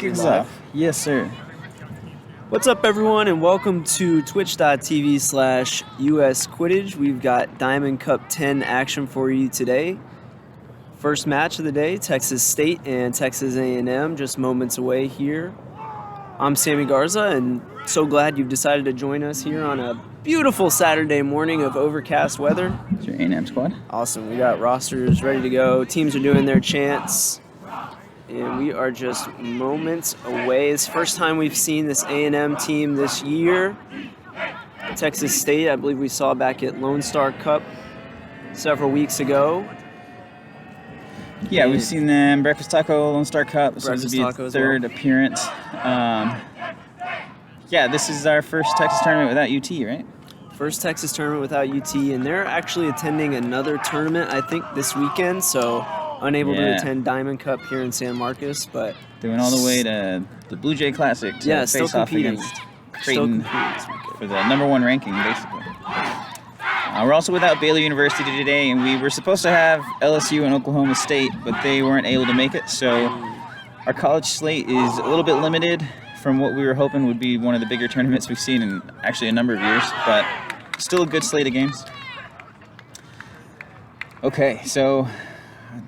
Gigs off. Yes, sir. What's up, everyone, and welcome to twitch.tv/US Quidditch. We've got Diamond Cup 10 action for you today. First match of the day, Texas State and Texas A&M, just moments away here. I'm Sammy Garza, and so glad you've decided to join us here on a beautiful Saturday morning of overcast weather. It's your A&M squad. Awesome. We got rosters ready to go. Teams are doing their chants. And we are just moments away. It's the first time we've seen this A&M team this year. Texas State, I believe we saw back at Lone Star Cup several weeks ago. Yeah, we've seen them Breakfast Taco, Lone Star Cup. This will be a third appearance. Yeah, this is our first Texas tournament without UT, right? First Texas tournament without UT, and they're actually attending another tournament, I think, this weekend, so unable to attend Diamond Cup here in San Marcos, but they went all the way to the Blue Jay Classic to face off against Creighton for the #1 ranking, basically. We're also without Baylor University today, and we were supposed to have LSU and Oklahoma State, but they weren't able to make it, so our college slate is a little bit limited from what we were hoping would be one of the bigger tournaments we've seen in actually a number of years, but still a good slate of games. Okay, so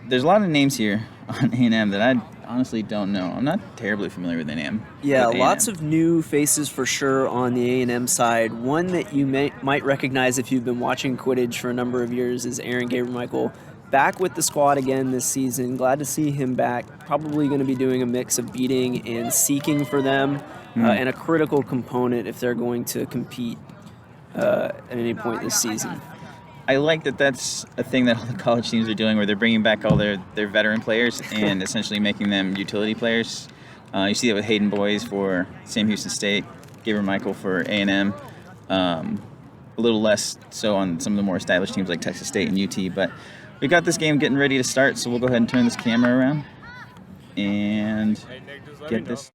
there's a lot of names here on A&M that I honestly don't know. I'm not terribly familiar with A&M. Yeah, lots of new faces for sure on the A&M side. One that you might recognize if you've been watching Quidditch for a number of years is Aaron Gabriel-Michael, back with the squad again this season. Glad to see him back. Probably going to be doing a mix of beating and seeking for them, and a critical component if they're going to compete at any point this season. I like that that's a thing that all the college teams are doing, where they're bringing back all their veteran players and essentially making them utility players. You see that with Hayden Boys for Sam Houston State, Gabriel-Michael for A&M. A little less so on some of the more established teams like Texas State and UT, but we got this game getting ready to start, so we'll go ahead and turn this camera around and get this.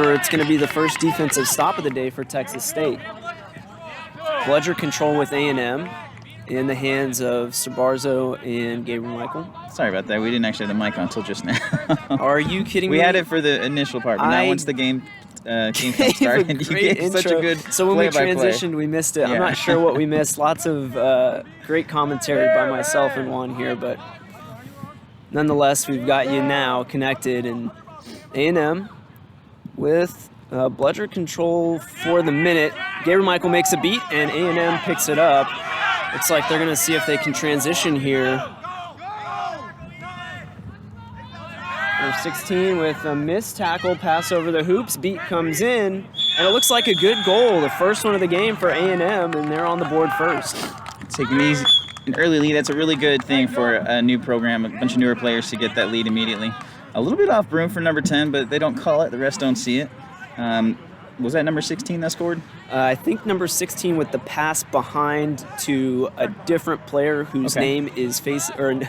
It's going to be the first defensive stop of the day for Texas State. Bludger control with A&M in the hands of Sabarzo and Gabriel-Michael. Sorry about that. We didn't actually have the mic on until just now. Are you kidding me? We had it for the initial part, but now once the game started, you gave such a good So when we transitioned, we missed it. Yeah. I'm not sure what we missed. Lots of great commentary by myself and Juan here, but nonetheless, we've got you now connected, and A&M with Bludger control for the minute. Gabriel-Michael makes a beat, and A&M picks it up. Looks like they're going to see if they can transition here. Number 16 with a missed tackle, pass over the hoops, beat comes in, and it looks like a good goal, the first one of the game for A&M, and they're on the board first. Taking these an early lead, that's a really good thing for a new program, a bunch of newer players to get that lead immediately. A little bit off broom for number 10, but they don't call it. The rest don't see it. Was that number 16 that scored? I think number 16 with the pass behind to a different player whose name is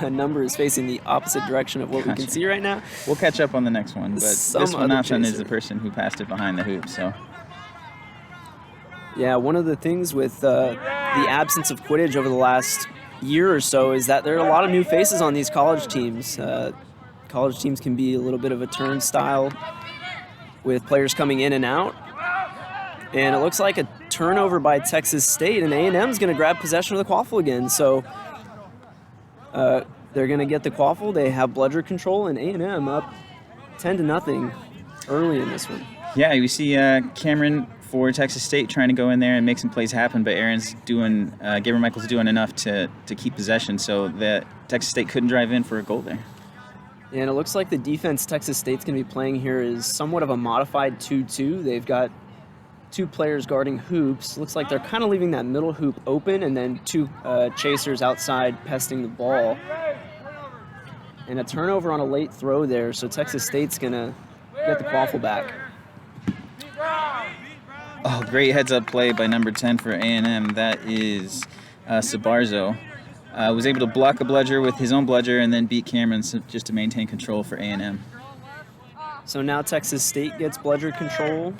number is facing the opposite direction of what we can see right now. We'll catch up on the next one, but this one option is the person who passed it behind the hoop. So, yeah, one of the things with the absence of Quidditch over the last year or so is that there are a lot of new faces on these college teams. College teams can be a little bit of a turnstile with players coming in and out. And it looks like a turnover by Texas State, and A&M is going to grab possession of the quaffle again. So they're going to get the quaffle. They have Bludger control, and A&M up 10-0. early in this one. Yeah, we see Cameron for Texas State trying to go in there and make some plays happen, but Aaron's doing, Gabriel Michael's doing enough to keep possession, so that Texas State couldn't drive in for a goal there. And it looks like the defense Texas State's going to be playing here is somewhat of a modified 2-2. They've got 2 players guarding hoops. Looks like they're kind of leaving that middle hoop open, and then 2 chasers outside pesting the ball. And a turnover on a late throw there, so Texas State's going to get the quaffle back. Oh, great heads-up play by number 10 for A&M. That is Sabarzo. Was able to block a bludger with his own bludger and then beat Cameron just to maintain control for A&M. So now Texas State gets bludger control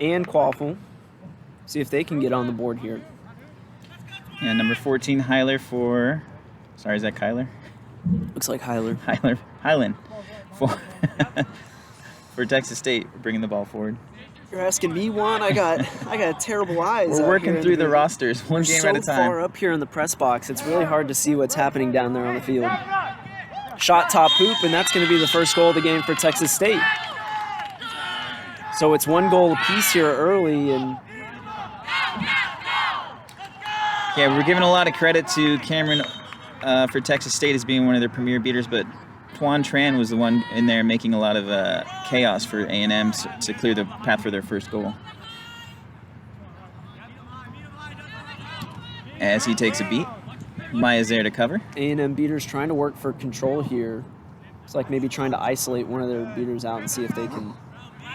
and quaffle. See if they can get on the board here. Yeah, number 14, Hyler for... Sorry, is that Kyler? Looks like Hyler. Hyland for Texas State, bringing the ball forward. You're asking me, Juan? I got terrible eyes. We're working through the rosters, one game at a time. So far up here in the press box, it's really hard to see what's happening down there on the field. Shot top hoop, and that's going to be the first goal of the game for Texas State. So it's 1 goal apiece here early, and yeah, we're giving a lot of credit to Cameron for Texas State as being one of their premier beaters, but Tuan Tran was the one in there making a lot of chaos for A&M to clear the path for their first goal. As he takes a beat, Maya's there to cover. A&M beaters trying to work for control here. It's like maybe trying to isolate one of their beaters out and see if they can.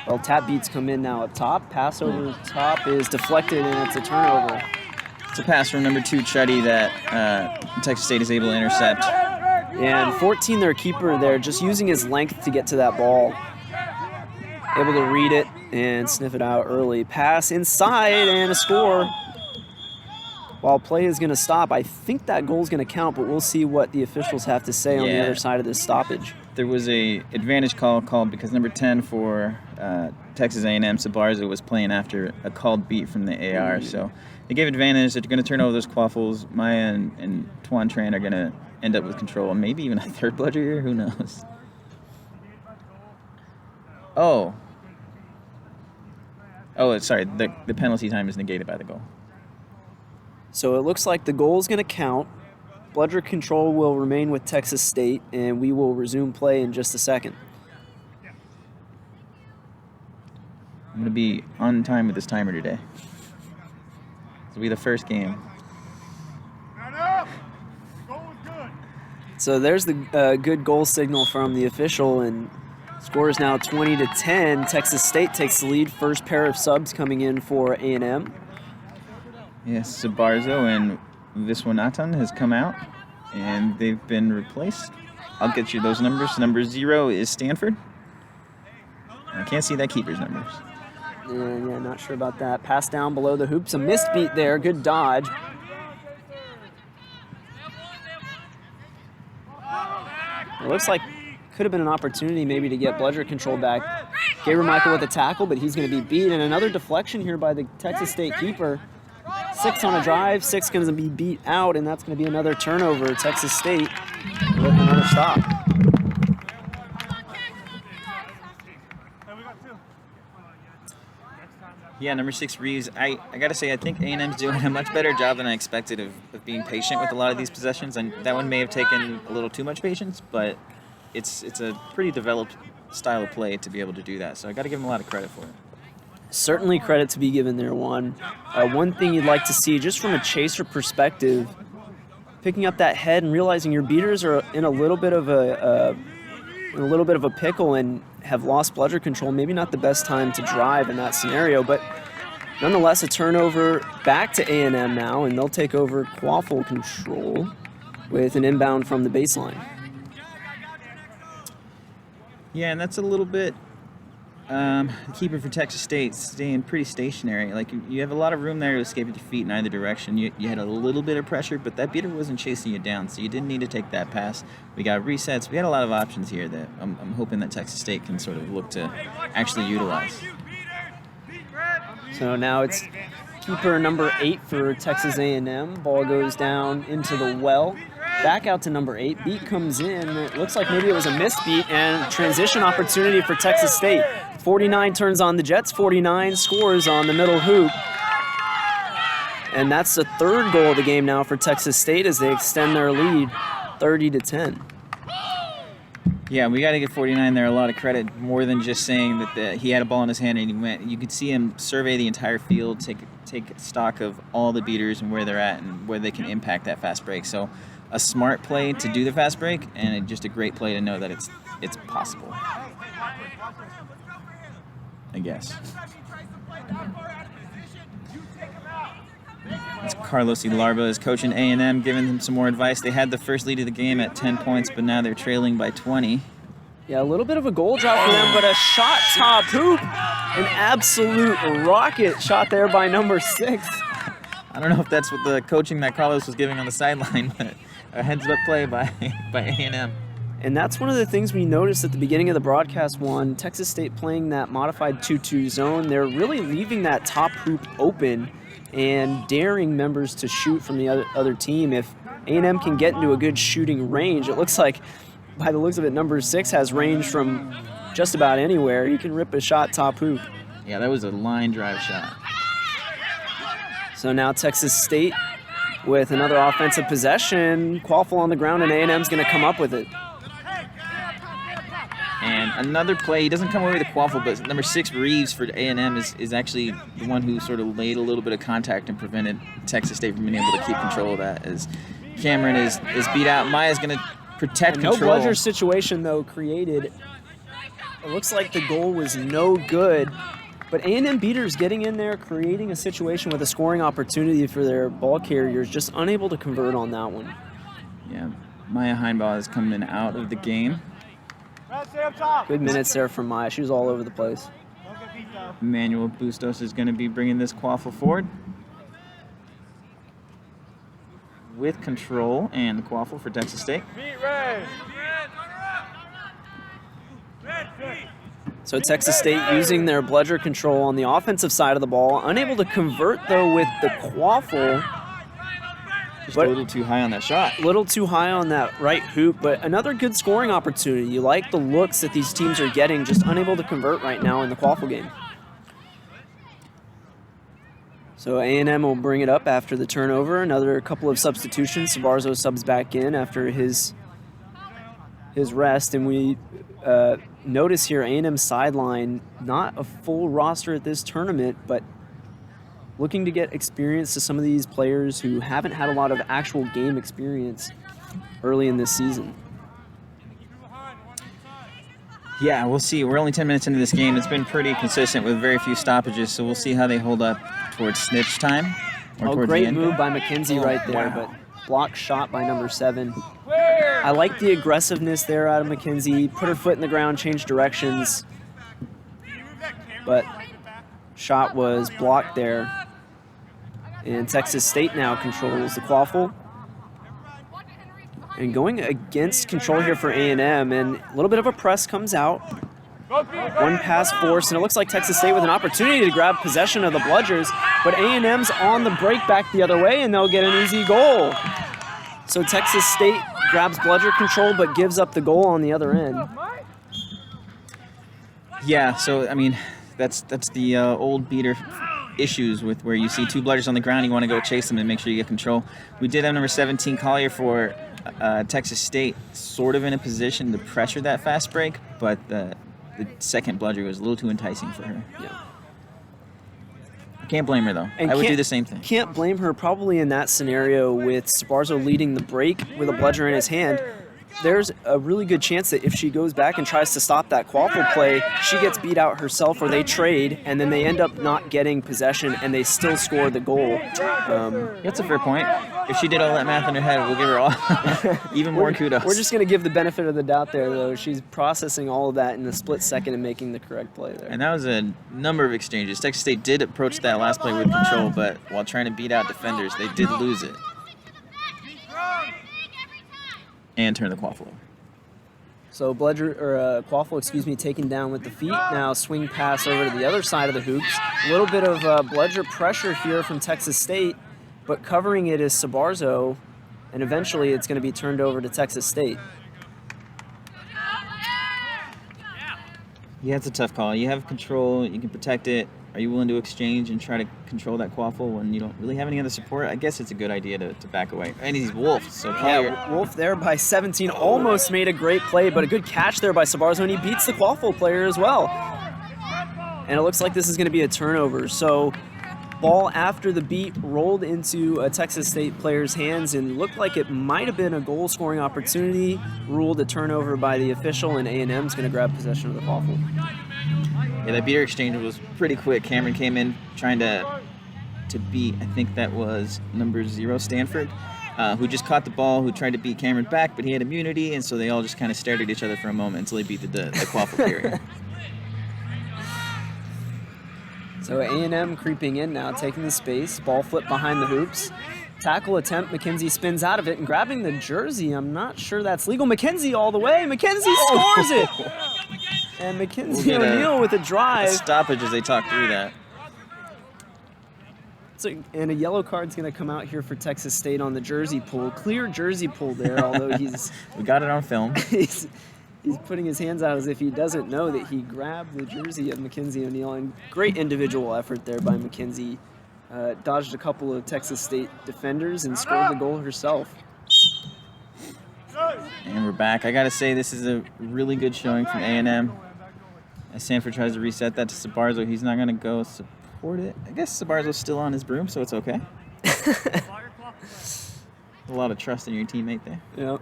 Well, tap beats come in now up top. Pass over top is deflected, and it's a turnover. It's a pass from number 2, Chuddy, that Texas State is able to intercept. And 14, their keeper there, just using his length to get to that ball. Able to read it and sniff it out early. Pass inside and a score. While play is going to stop, I think that goal is going to count, but we'll see what the officials have to say on the other side of this stoppage. There was a advantage call called because number 10 for Texas A&M, Sabarza, was playing after a called beat from the AR. So they gave advantage. They're going to turn over those quaffles. Maya and Tuan Tran are going to end up with control, and maybe even a third bludger here. Who knows? Oh, sorry. The penalty time is negated by the goal. So it looks like the goal is going to count. Bludger control will remain with Texas State, and we will resume play in just a second. I'm going to be on time with this timer today. This will be the first game. So there's the good goal signal from the official, and score is now 20-10. Texas State takes the lead. First pair of subs coming in for A&M. Yes, Sabarzo and Viswanathan has come out, and they've been replaced. I'll get you those numbers. Number 0 is Stanford. I can't see that keeper's numbers. Yeah, not sure about that. Pass down below the hoops. A missed beat there. Good dodge. It looks like could have been an opportunity maybe to get bludger control back. Gabriel Michael with a tackle, but he's going to be beat. And another deflection here by the Texas State keeper. 6 on a drive, 6 going to be beat out, and that's going to be another turnover. Texas State with another stop. Yeah, number 6, Reeves. I got to say, I think A&M's doing a much better job than I expected of being patient with a lot of these possessions. And that one may have taken a little too much patience, but it's a pretty developed style of play to be able to do that. So I got to give them a lot of credit for it. Certainly credit to be given there, Juan. One thing you'd like to see, just from a chaser perspective, picking up that head and realizing your beaters are in a little bit of a pickle and have lost bludger control. Maybe not the best time to drive in that scenario, but nonetheless, a turnover back to A&M now, and they'll take over quaffle control with an inbound from the baseline. Yeah, and that's a little bit. The keeper for Texas State staying pretty stationary. Like, you have a lot of room there to escape with your feet in either direction. You had a little bit of pressure, but that beater wasn't chasing you down, so you didn't need to take that pass. We got resets. We had a lot of options here that I'm hoping that Texas State can sort of look to actually utilize. So now it's keeper number 8 for Texas A&M. Ball goes down into the well. Back out to number 8. Beat comes in. It looks like maybe it was a missed beat, and transition opportunity for Texas State. 49 turns on the Jets. 49 scores on the middle hoop. And that's the third goal of the game now for Texas State as they extend their lead 30-10. Yeah, we got to give 49 there a lot of credit, more than just saying that he had a ball in his hand and he went. You could see him survey the entire field, take stock of all the beaters and where they're at and where they can impact that fast break. So a smart play to do the fast break, and just a great play to know that it's possible, I guess. It's Carlos Ilarba is coaching A&M, giving them some more advice. They had the first lead of the game at 10 points, but now they're trailing by 20. Yeah, a little bit of a goal drought for them, but a shot top hoop. An absolute rocket shot there by number 6. I don't know if that's what the coaching that Carlos was giving on the sideline, but a heads-up play by A&M. And that's one of the things we noticed at the beginning of the broadcast one. Texas State playing that modified 2-2 zone. They're really leaving that top hoop open and daring members to shoot from the other team. If A&M can get into a good shooting range, it looks like, by the looks of it, number 6 has range from just about anywhere. He can rip a shot top hoop. Yeah, that was a line drive shot. So now Texas State with another offensive possession. Quaffle on the ground, and A&M's going to come up with it. And another play, he doesn't come away with a quaffle, but number 6, Reeves for A&M is actually the one who sort of laid a little bit of contact and prevented Texas State from being able to keep control of that. As Cameron is beat out, Maya's going to protect control. No bludger situation, though, created. It looks like the goal was no good, but A&M beaters getting in there, creating a situation with a scoring opportunity for their ball carriers, just unable to convert on that one. Yeah, Maya Heinbaugh is coming out of the game. Good minutes there from Maya. She was all over the place. Emmanuel Bustos is going to be bringing this quaffle forward with control, and the quaffle for Texas State. So Texas State using their bludger control on the offensive side of the ball. Unable to convert, though, with the quaffle. Just a little too high on that shot. A little too high on that right hoop, but another good scoring opportunity. You like the looks that these teams are getting, just unable to convert right now in the quaffle game. So A&M will bring it up after the turnover. Another couple of substitutions. Sabarzo subs back in after his rest, and we notice here A&M sideline, not a full roster at this tournament, but looking to get experience to some of these players who haven't had a lot of actual game experience early in this season. Yeah, we'll see. We're only 10 minutes into this game. It's been pretty consistent with very few stoppages, so we'll see how they hold up towards snitch time. Or great move by McKenzie right there, but block shot by number 7. I like the aggressiveness there out of McKenzie. Put her foot in the ground, change directions, but shot was blocked there. And Texas State now controls the quaffle. And going against control here for A&M, and a little bit of a press comes out. One pass force, and it looks like Texas State with an opportunity to grab possession of the bludgers, but A&M's on the break back the other way, and they'll get an easy goal. So Texas State grabs bludger control, but gives up the goal on the other end. Yeah, so, I mean, that's the old beater issues with where you see 2 bludgers on the ground, you want to go chase them and make sure you get control. We did have number 17 Collier for Texas State sort of in a position to pressure that fast break, but the second bludger was a little too enticing for her. Yeah. I can't blame her, though. And I would do the same thing. Can't blame her probably in that scenario with Sabarzo leading the break with a bludger in his hand. There's a really good chance that if she goes back and tries to stop that quaffle play, she gets beat out herself, or they trade, and then they end up not getting possession, and they still score the goal. That's a fair point. If she did all that math in her head, we'll give her all even more kudos. We're just going to give the benefit of the doubt there, though. She's processing all of that in a split second and making the correct play there. And that was a number of exchanges. Texas State did approach that last play with control, but while trying to beat out defenders, they did lose it. And turn the quaffle over. So quaffle, taken down with the feet. Now swing pass over to the other side of the hoops. A little bit of bludger pressure here from Texas State, but covering it is Sabarzo. and eventually it's going to be turned over to Texas State. Yeah, it's a tough call. You have control. You can protect it. Are you willing to exchange and try to control that quaffle when you don't really have any other support? I guess it's a good idea to back away. And he's Wolf, so Yeah, Wolf there by 17 almost made a great play, but a good catch there by Sabarzo, and he beats the quaffle player as well. And it looks like this is going to be a turnover. So ball after the beat rolled into a Texas State player's hands and looked like it might have been a goal-scoring opportunity. Ruled a turnover by the official, and A&M's going to grab possession of the quaffle. Yeah, that beater exchange was pretty quick. Cameron came in trying to beat, I think that was number 0, Stanford, who just caught the ball, who tried to beat Cameron back, but he had immunity, and so they all just kind of stared at each other for a moment until he beat the quaffle carrier. So A&M creeping in now, taking the space, ball flip behind the hoops. Tackle attempt, McKenzie spins out of it and grabbing the jersey. I'm not sure that's legal. McKenzie all the way. McKenzie scores it! And McKenzie O'Neal with a drive. A stoppage as they talk through that. So, and a yellow card's going to come out here for Texas State on the jersey pull. Clear jersey pull there, although he's... We got it on film. He's putting his hands out as if he doesn't know that he grabbed the jersey of McKenzie O'Neal. And great individual effort there by McKenzie. Dodged a couple of Texas State defenders and scored the goal herself. And we're back. I got to say, this is a really good showing from A&M. As Sanford tries to reset that to Sabarzo, he's not going to go support it. I guess Sabarzo's still on his broom, so it's okay. A lot of trust in your teammate there. Yep.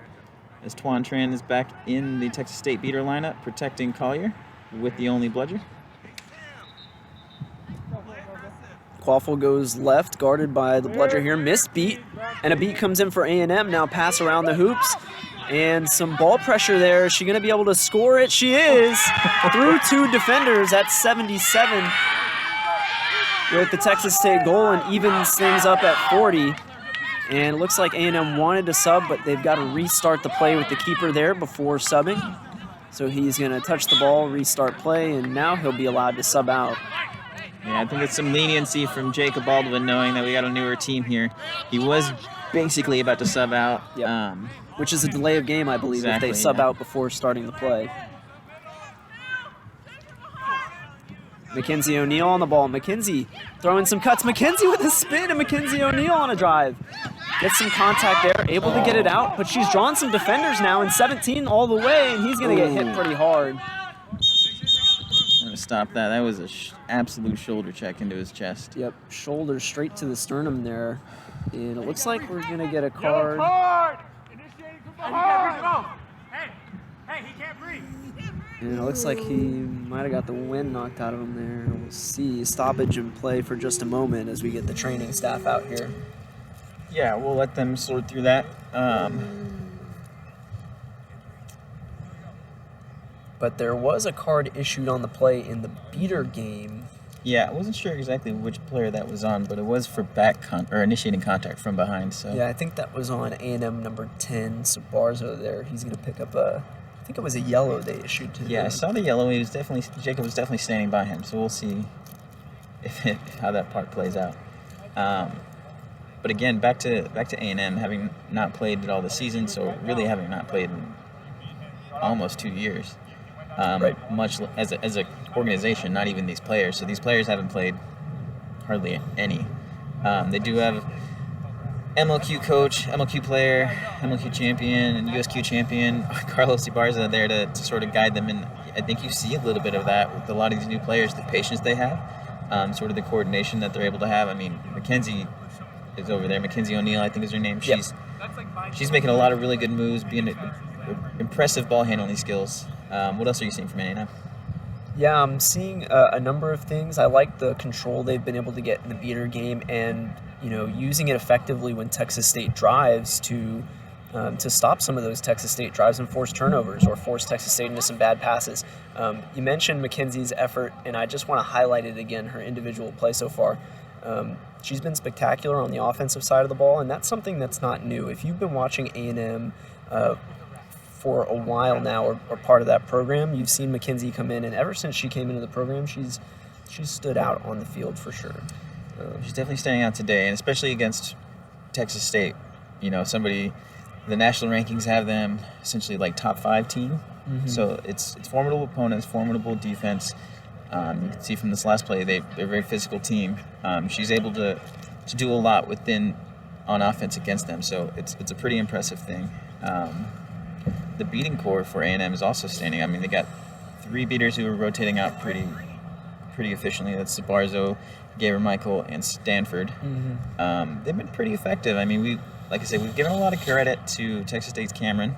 As Tuan Tran is back in the Texas State beater lineup, protecting Collier with the only bludger. Quaffle goes left, guarded by the bludger here. Missed beat, and a beat comes in for A&M. Now pass around the hoops, and some ball pressure there. Is she going to be able to score it? She is, through 2 defenders at 77 with the Texas State goal, and evens things up at 40. And it looks like A&M wanted to sub, but they've got to restart the play with the keeper there before subbing. So he's going to touch the ball, restart play, and now he'll be allowed to sub out. Yeah, I think it's some leniency from Jacob Baldwin knowing that we got a newer team here. He was basically about to sub out. Yep. Which is a delay of game, I believe, exactly, if they sub out before starting the play. Mackenzie O'Neal on the ball. McKenzie throwing some cuts. McKenzie with a spin, and Mackenzie O'Neal on a drive. Gets some contact there, able to get it out, but she's drawn some defenders now, and 17 all the way, and he's going to get hit pretty hard. I'm going to stop that. That was an absolute shoulder check into his chest. Yep, shoulder straight to the sternum there. And it looks like we're going to get a card. Initiating from behind. Hey, he can't breathe. And it looks like he might have got the wind knocked out of him there. We'll see. Stoppage in play for just a moment as we get the training staff out here. Yeah, we'll let them sort through that. But there was a card issued on the play in the beater game. Yeah, I wasn't sure exactly which player that was on, but it was for initiating contact from behind. So yeah, I think that was on A&M number 10, Sabarzo there. He's going to pick up I think it was a yellow they issued to him. Yeah, I saw the yellow. Jacob was definitely standing by him, so we'll see how that part plays out. But again, back to A&M, having not played at all this season, so really having not played in almost 2 years. Right. Much as a organization, not even these players. So these players haven't played hardly any. They do have MLQ coach, MLQ player, MLQ champion, and USQ champion Carlos Ibarza there to sort of guide them. And I think you see a little bit of that with a lot of these new players, the patience they have, sort of the coordination that they're able to have. I mean, Mackenzie is over there. Mackenzie O'Neal, I think is her name. She's making a lot of really good moves, being impressive ball handling skills. What else are you seeing from A&M? Yeah, I'm seeing a number of things. I like the control they've been able to get in the beater game, and using it effectively when Texas State drives to stop some of those Texas State drives and force turnovers or force Texas State into some bad passes. You mentioned Mackenzie's effort, and I just want to highlight it again, her individual play so far. She's been spectacular on the offensive side of the ball, and that's something that's not new. If you've been watching A&M for a while now, or part of that program, you've seen Mackenzie come in, and ever since she came into the program, she's stood out on the field for sure. She's definitely standing out today, and especially against Texas State. somebody, the national rankings have them essentially like top 5 team. So it's formidable opponents, formidable defense. You can see from this last play, they're a very physical team. She's able to do a lot on offense against them. So it's a pretty impressive thing. The beating core for A&M is also standing. I mean, they got 3 beaters who are rotating out pretty efficiently. That's Sabarzo, Gaber-Michael, and Stanford. They've been pretty effective. I mean, like I said, we've given a lot of credit to Texas State's Cameron.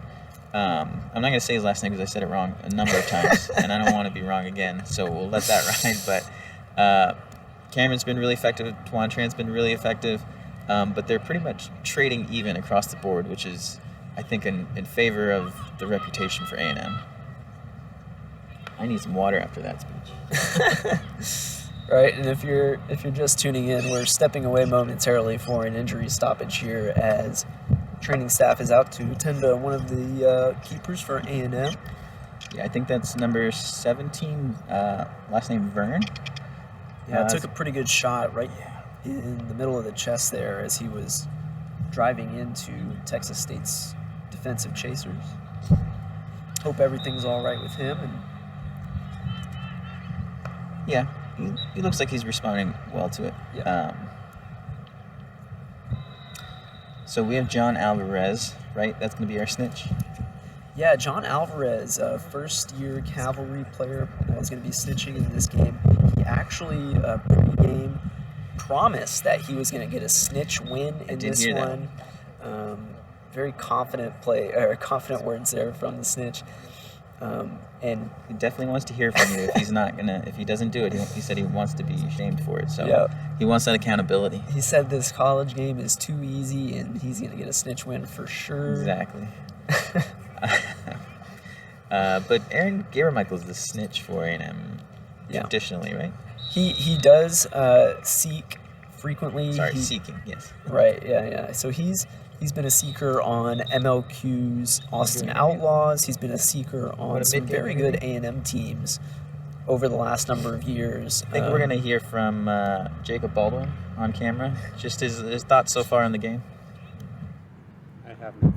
I'm not going to say his last name because I said it wrong a number of times, and I don't want to be wrong again, so we'll let that ride. But Cameron's been really effective. Tuan Tran's been really effective. But they're pretty much trading even across the board, which is, I think, in favor of the reputation for A&M. I need some water after that speech. Right, and if you're just tuning in, we're stepping away momentarily for an injury stoppage here as training staff is out to attend to one of the keepers for A&M. Yeah, I think that's number 17, last name Vern. Yeah, took a pretty good shot right in the middle of the chest there as he was driving into Texas State's defensive chasers. Hope everything's all right with him. And yeah, he looks like he's responding well to it. Yeah. So we have John Alvarez, right? That's going to be our snitch. Yeah, John Alvarez, first-year cavalry player, is going to be snitching in this game. He actually, pre-game, promised that he was going to get a snitch win in this one. Very confident confident words there from the snitch. And he definitely wants to hear from you. If he doesn't do it, he said he wants to be shamed for it. So yeah. He wants that accountability. He said this college game is too easy, and he's going to get a snitch win for sure. Exactly. But Aaron Gaber-Michael is the snitch for A&M traditionally, right? He does seek frequently. Seeking, yes. Right, yeah. So he's been a seeker on MLQ's Austin Outlaws. He's been a seeker on some very good A&M teams over the last number of years. I think we're going to hear from Jacob Baldwin on camera. Just his thoughts so far in the game. I have no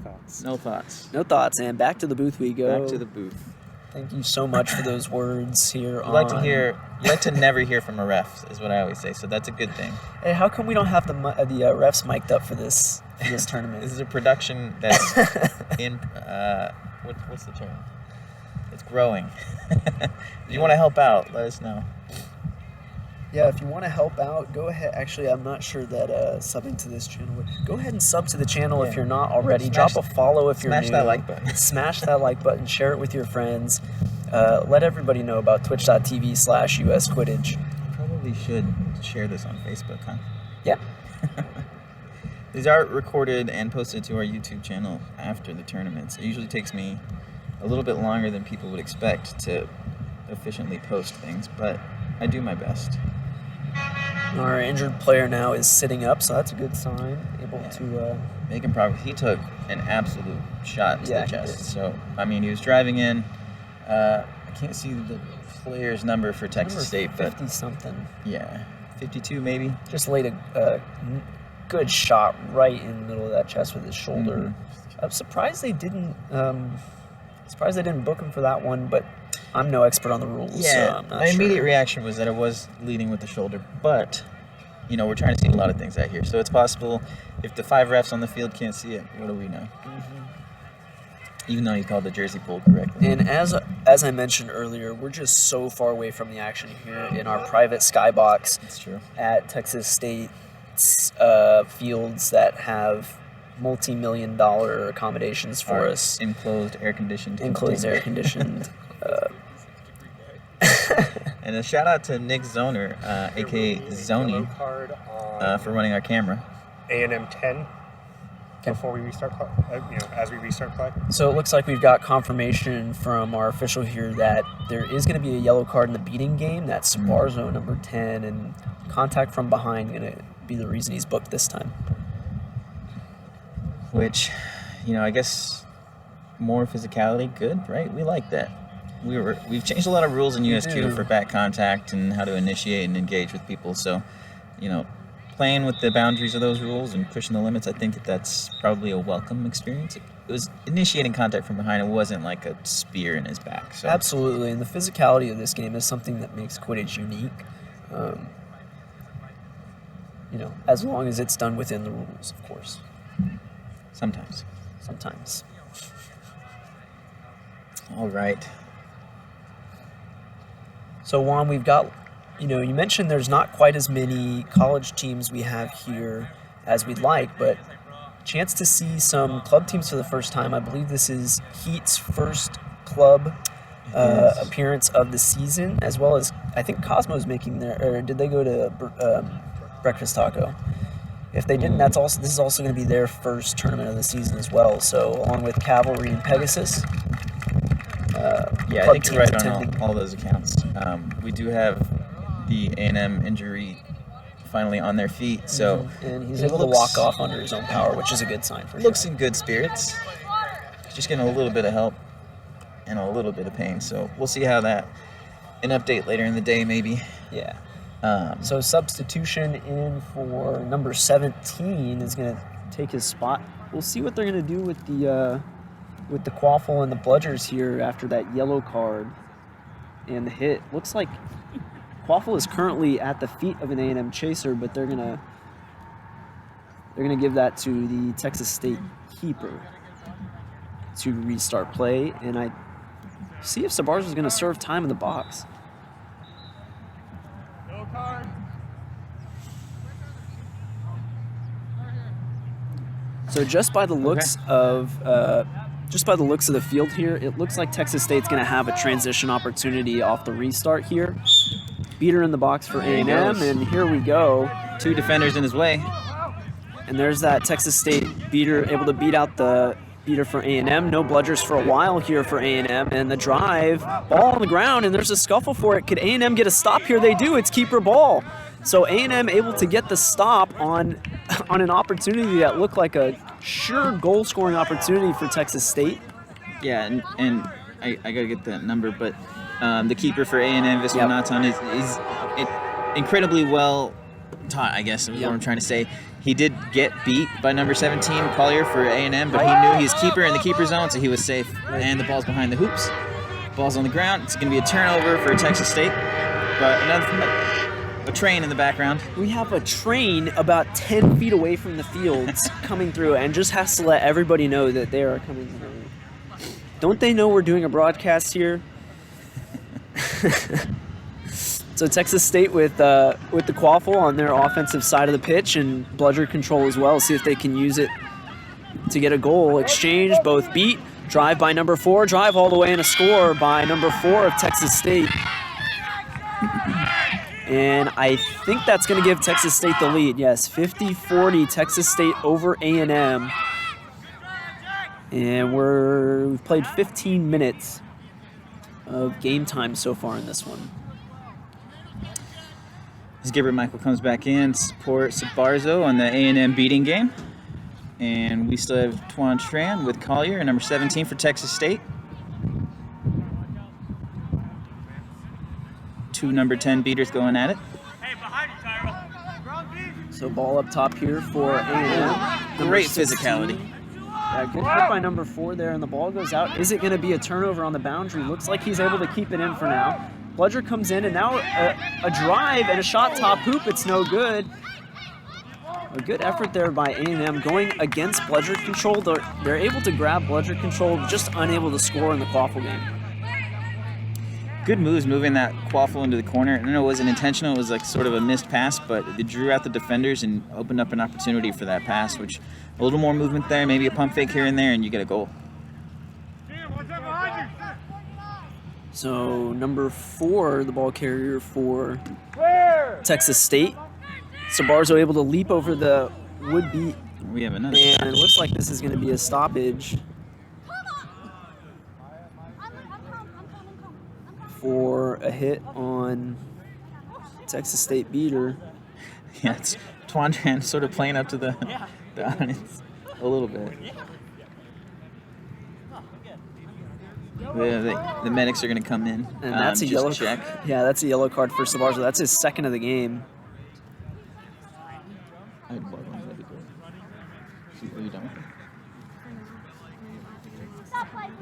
thoughts. No thoughts, and back to the booth we go. Back to the booth. Thank you so much for those words here. You like to never hear from a ref, is what I always say. So that's a good thing. Hey, how come we don't have the refs mic'd up for this tournament? This is a production that's in what's the term? It's growing. If you want to help out, let us know. Yeah, if you want to help out, go ahead. Actually, I'm not sure that subbing to this channel would. Go ahead and sub to the channel if you're not already. Drop a follow if you're new. Smash that like button. Smash that like button. Share it with your friends. Let everybody know about twitch.tv/US Quidditch. You probably should share this on Facebook, huh? Yeah. These are recorded and posted to our YouTube channel after the tournaments. It usually takes me a little bit longer than people would expect to efficiently post things, but I do my best. Our injured player now is sitting up, so that's a good sign. Able to making progress. He took an absolute shot to the chest. So I mean, he was driving in. I can't see the player's number for Texas State, but 50 something. Yeah, 52 maybe. Just laid a good shot right in the middle of that chest with his shoulder. Mm-hmm. I'm surprised they didn't. Surprised they didn't book him for that one, but I'm no expert on the rules. Yeah, so I'm not my immediate reaction was that it was leading with the shoulder, but we're trying to see a lot of things out here. So it's possible if the 5 refs on the field can't see it, what do we know? Mm-hmm. Even though he called the jersey pull correctly. And as I mentioned earlier, we're just so far away from the action here in our private skybox. That's true. At Texas State's fields that have multi-million-dollar accommodations for us. Enclosed, air-conditioned. Air conditioned. And a shout out to Nick Zoner, aka Zoni, for running our camera. A&M 10 before we restart, as we restart play. So it looks like we've got confirmation from our official here that there is going to be a yellow card in the beating game. That's Sabarzo, number 10, and contact from behind going to be the reason he's booked this time. Which, I guess more physicality, good, right? We like that. We've changed a lot of rules in USQ for back contact and how to initiate and engage with people. So, playing with the boundaries of those rules and pushing the limits, I think that that's probably a welcome experience. It was initiating contact from behind. It wasn't like a spear in his back. So. Absolutely, and the physicality of this game is something that makes Quidditch unique. As long as it's done within the rules, of course. Sometimes. All right. So Juan, we've got, you mentioned there's not quite as many college teams we have here as we'd like, but chance to see some club teams for the first time. I believe this is Heat's first club appearance of the season, as well as I think Cosmo's making or did they go to Breakfast Taco? If they didn't, this is also going to be their first tournament of the season as well. So along with Cavalry and Pegasus. I think you're right on all those accounts. We do have the A&M injury finally on their feet, so and he's able to walk off under his own power, which is a good sign for him. Looks in good spirits. Just getting a little bit of help and a little bit of pain, so we'll see how that. An update later in the day, maybe. Yeah. So substitution in for number 17 is going to take his spot. We'll see what they're going to do with the Quaffle and the Bludgers here after that yellow card and the hit. Looks like Quaffle is currently at the feet of an A&M chaser, but they're gonna give that to the Texas State keeper to restart play, and I see if Sabarzo is going to serve time in the box. So just by the looks of the field here, it looks like Texas State's going to have a transition opportunity off the restart here. Beater in the box for A&M, and here we go. 2 defenders in his way. And there's that Texas State beater able to beat out the beater for A&M. No Bludgers for a while here for A&M, and the drive, ball on the ground, and there's a scuffle for it. Could A&M get a stop here? They do. It's keeper ball. So A&M able to get the stop on an opportunity that looked like a sure goal-scoring opportunity for Texas State. Yeah, and I got to get that number, but the keeper for A&M, Viswanathan, is incredibly well taught, I guess is what I'm trying to say. He did get beat by number 17, Collier, for A&M, but he knew he's keeper in the keeper zone, so he was safe. And the ball's behind the hoops. Ball's on the ground. It's going to be a turnover for Texas State. But a train in the background. We have a train about 10 feet away from the fields coming through, and just has to let everybody know that they are coming through. Don't they know we're doing a broadcast here? So Texas State with the Quaffle on their offensive side of the pitch and bludger control as well. See if they can use it to get a goal. Exchange, both beat. Drive by number 4. Drive all the way and a score by number 4 of Texas State. And I think that's going to give Texas State the lead. Yes, 50-40 Texas State over A&M. And we've played 15 minutes of game time so far in this one. As Gabriel Michael comes back in, support Sabarzo on the A&M beating game. And we still have Twan Tran with Collier and number 17 for Texas State. 2 number 10 beaters going at it. Hey, behind you, Tyrell. So ball up top here for A&M. Great physicality. Yeah, good hit by number 4 there, and the ball goes out. Is it going to be a turnover on the boundary? Looks like he's able to keep it in for now. Bludger comes in, and now a drive and a shot top hoop. It's no good. A good effort there by A&M going against bludger control. They're able to grab bludger control, just unable to score in the Quaffle game. Good moves moving that Quaffle into the corner. I don't know, it wasn't intentional. It was like sort of a missed pass, but they drew out the defenders and opened up an opportunity for that pass, which a little more movement there, maybe a pump fake here and there, and you get a goal. So number 4, the ball carrier for Texas State. Sabarzo able to leap over the would-be. We have another. And it looks like this is going to be a stoppage for a hit on Texas State beater. Yeah, it's Twan Tran sort of playing up to the audience a little bit. The medics are going to come in. And that's a yellow check. Yeah, that's a yellow card for Sabarzo. That's his second of the game.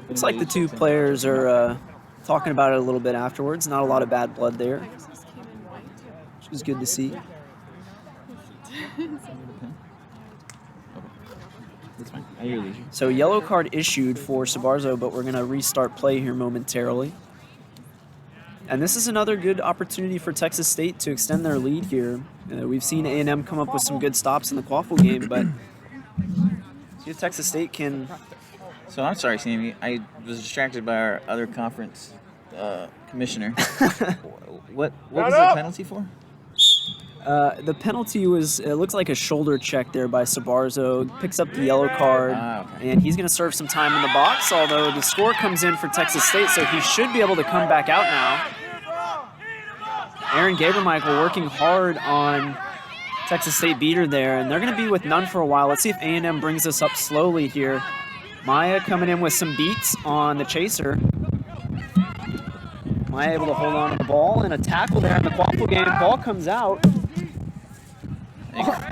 Looks like the two players are talking about it a little bit afterwards. Not a lot of bad blood there, which is good to see. That's fine. At your leisure. So yellow card issued for Sabarzo, but we're going to restart play here momentarily. And this is another good opportunity for Texas State to extend their lead here. We've seen A&M come up with some good stops in the Quaffle game, but see if Texas State can... So I'm sorry, Sammy. I was distracted by our other conference commissioner. What was the penalty for? The penalty was, it looks like a shoulder check there by Sabarzo. Picks up the yellow card, Okay. and he's going to serve some time in the box, although the score comes in for Texas State, so he should be able to come back out now. Aaron Gabermichael working hard on Texas State beater there, and they're going to be with none for a while. Let's see if A&M brings this up slowly here. Maya coming in with some beats on the chaser. Maya able to hold on to the ball, and a tackle there in the Quaffle game. Ball comes out.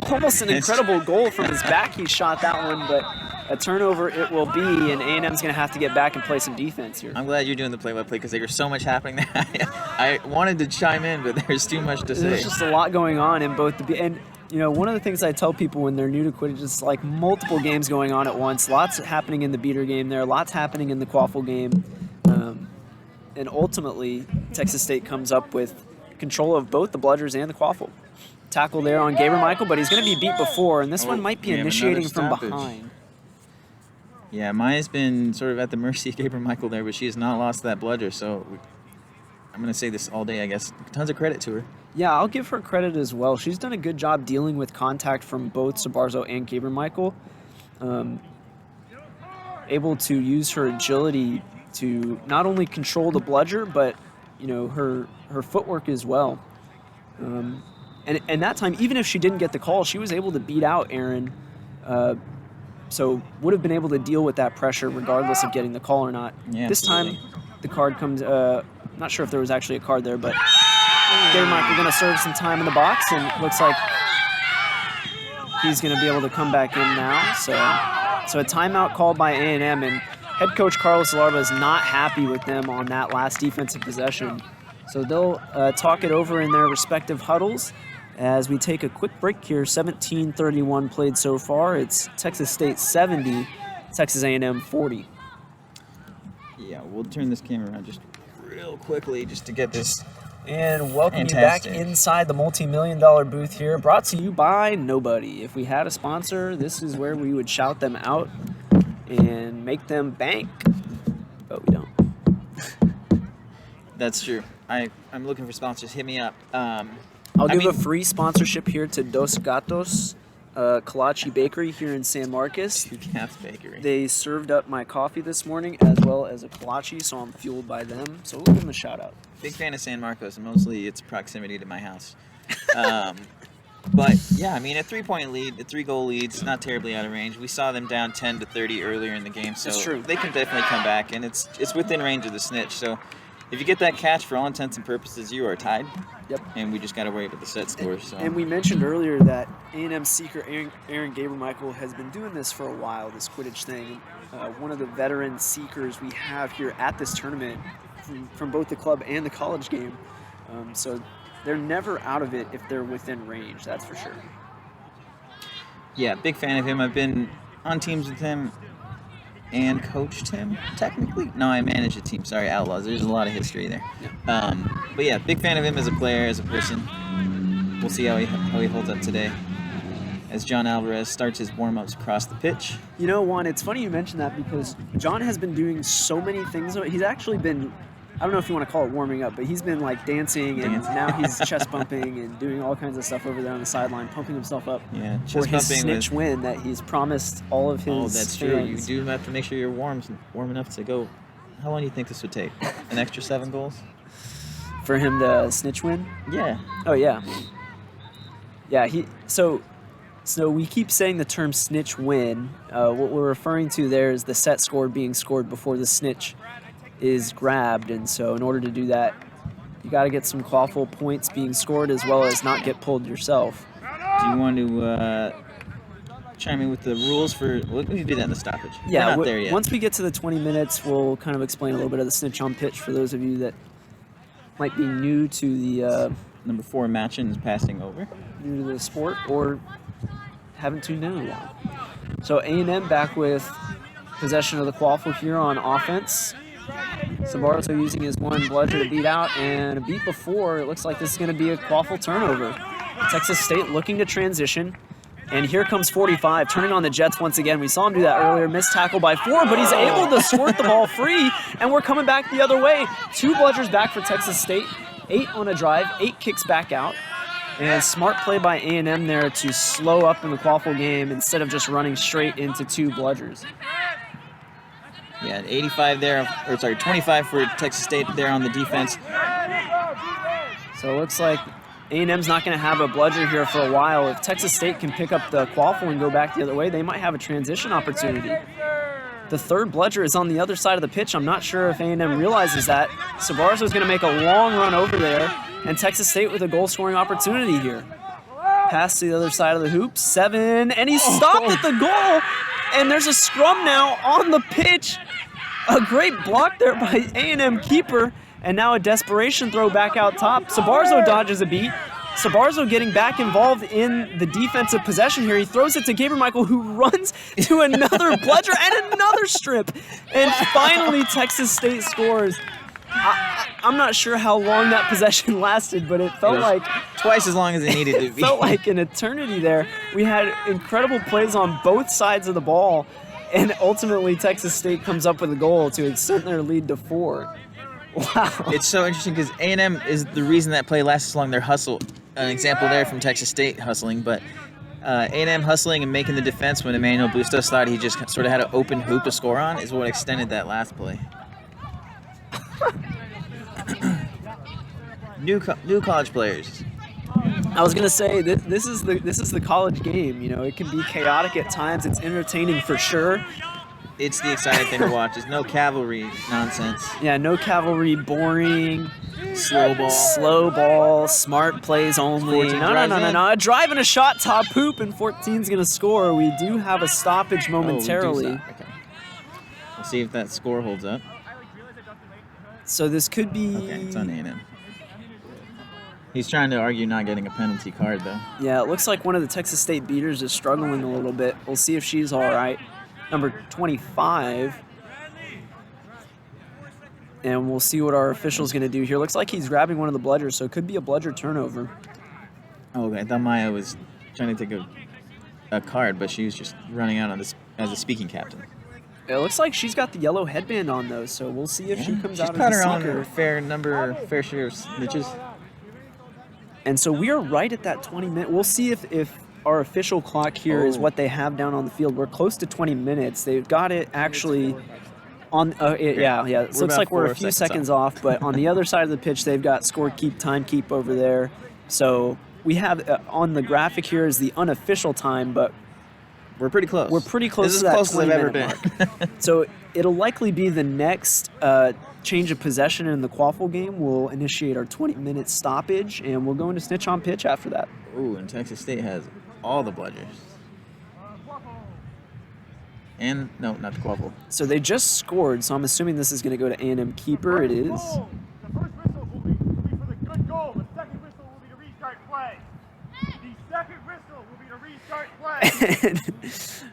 Almost an incredible goal from his back. He shot that one, but a turnover it will be, and A&M's going to have to get back and play some defense here. I'm glad you're doing the play-by-play because there's so much happening there. I wanted to chime in, but there's too much to say. There's just a lot going on in both the and you know, one of the things I tell people when they're new to Quidditch is like multiple games going on at once. Lots happening in the beater game there. Lots happening in the Quaffle game. And ultimately, Texas State comes up with control of both the bludgers and the Quaffle. Tackle there on Gabermichael, but he's going to be beat before, and this one might be initiating from behind. Yeah, Maya's been sort of at the mercy of Gabermichael there, but she has not lost that bludger, so I'm going to say this all day, I guess. Tons of credit to her. Yeah, I'll give her credit as well. She's done a good job dealing with contact from both Sabarzo and Gabermichael. Able to use her agility to not only control the bludger, but you know her footwork as well. And that time, even if she didn't get the call, she was able to beat out Aaron. So would have been able to deal with that pressure regardless of getting the call or not. Yeah, this absolutely. time, the card comes. Not sure if there was actually a card there, but Gabermichael going to serve some time in the box, and it looks like he's going to be able to come back in now. So a timeout called by A&M, and head coach Carlos Larba is not happy with them on that last defensive possession. So they'll talk it over in their respective huddles as we take a quick break here. 17:31 played so far. It's Texas State 70, Texas A&M 40. Yeah, we'll turn this camera around just real quickly just to get this. And welcome Fantastic. you back inside the multi-million-dollar booth here, brought to you by nobody. If we had a sponsor, this is where we would shout them out and make them bank, but we don't. That's true. I'm looking for sponsors. Hit me up. I'll give a free sponsorship here to Dos Gatos Kolache Bakery here in San Marcos. Cats Bakery. They served up my coffee this morning as well as a kolache, so I'm fueled by them. So we'll give them a shout out. Big fan of San Marcos, and mostly its proximity to my house. But yeah, I mean, a 3-point lead, a 3-goal lead, it's not terribly out of range. We saw them down 10-30 earlier in the game, so That's true. they can definitely come back, and it's within range of the snitch. So if you get that catch, for all intents and purposes, you are tied. Yep. And we just got to worry about the set score. So. And we mentioned earlier that A&M seeker Aaron Gabermichael has been doing this for a while, this Quidditch thing. One of the veteran seekers we have here at this tournament from both the club and the college game. So they're never out of it if they're within range, that's for sure. Yeah, big fan of him. I've been on teams with him and coached him, technically. No, I managed a team. Sorry, Outlaws. There's a lot of history there. But yeah, big fan of him as a player, as a person. We'll see how he holds up today as John Alvarez starts his warm-ups across the pitch. You know, Juan, it's funny you mention that because John has been doing so many things. He's actually been, I don't know if you want to call it warming up, but he's been like dancing, and now he's chest bumping and doing all kinds of stuff over there on the sideline, pumping himself up Yeah, for chest his bumping snitch win that he's promised all of his Oh, that's true. You fans. do have to make sure you're warm enough to go. How long do you think this would take? An extra 7 goals? For him to snitch win? Yeah. Oh, yeah. Yeah, so we keep saying the term snitch win. What we're referring to there is the set score being scored before the snitch is grabbed, and so in order to do that, you got to get some Quaffle points being scored as well as not get pulled yourself. Do you want to chime in with the rules for? We can do that in the stoppage. Yeah, We're not there yet. once we get to the 20 minutes, we'll kind of explain a little bit of the snitch on pitch for those of you that might be new to the Number 4, Machin is passing over. sport or haven't tuned in in a while. So A&M back with possession of the quaffle here on offense. Sabarzo using his one bludger to beat out, and a beat before, it looks like this is going to be a quaffle turnover. Texas State looking to transition, and here comes 45, turning on the Jets once again. We saw him do that earlier, missed tackle by 4, but he's able to squirt the ball free, and we're coming back the other way. 2 bludgers back for Texas State, 8 on a drive, 8 kicks back out. And smart play by A&M there to slow up in the quaffle game instead of just running straight into 2 bludgers. Yeah, 85 there, or sorry, 25 for Texas State there on the defense. So it looks like A&M's not going to have a bludger here for a while. If Texas State can pick up the quaffle and go back the other way, they might have a transition opportunity. The 3rd bludger is on the other side of the pitch. I'm not sure if A&M realizes that. Sabarzo is going to make a long run over there, and Texas State with a goal-scoring opportunity here. Pass to the other side of the hoop, 7, and he's stopped at the goal, and there's a scrum now on the pitch. A great block there by A&M keeper, and now a desperation throw back out top. Sabarzo dodges a beat. Sabarzo getting back involved in the defensive possession here. He throws it to Gabriel Michael, who runs to another bludger and another strip. And finally, Texas State scores. I'm not sure how long that possession lasted, but it felt like Twice as long as it needed to be. felt like an eternity there. We had incredible plays on both sides of the ball, and ultimately Texas State comes up with a goal to extend their lead to 4. Wow. It's so interesting because A&M is the reason that play lasts so long. Their hustle, an example there from Texas State hustling, but A&M hustling and making the defense when Emmanuel Bustos thought he just sort of had an open hoop to score on is what extended that last play. New college players. I was gonna say this is the college game. You know, it can be chaotic at times. It's entertaining for sure. It's the exciting thing to watch. There's no cavalry nonsense. Yeah, no cavalry, boring, Slow ball, smart plays only. 14 drives in. No. A drive and a shot, top hoop, and 14's gonna score. We do have a stoppage momentarily. Okay. We'll see if that score holds up. So this could be. Okay, it's on A&M. He's trying to argue not getting a penalty card, though. Yeah, it looks like one of the Texas State beaters is struggling a little bit. We'll see if she's all right. Number 25. And we'll see what our official's going to do here. Looks like he's grabbing one of the bludgers, so it could be a bludger turnover. Oh, okay. I thought Maya was trying to take a card, but she was just running out on this as a speaking captain. It looks like she's got the yellow headband on, though, so we'll see if she comes out She's caught as her a on seeker. her fair share of snitches. And so we are right at that 20-minute. We'll see if our official clock here is what they have down on the field. We're close to 20 minutes. They've got it actually on. Yeah. It looks about like we're a 4 few seconds seconds off, but on the other side of the pitch, they've got score keep, time keep over there. So we have on the graphic here is the unofficial time, but We're pretty close. we're pretty close This to is that close as I've ever 20-minute been. mark. So it'll likely be the next change of possession in the quaffle game. We'll initiate our 20-minute stoppage, and we'll go into snitch on pitch after that. Ooh, and Texas State has all the bludgers. And, no, not the quaffle. So they just scored, so I'm assuming this is going to go to A&M keeper. It is. The first whistle will be for the good goal. The second whistle will be to restart play. The second whistle will be to restart play. And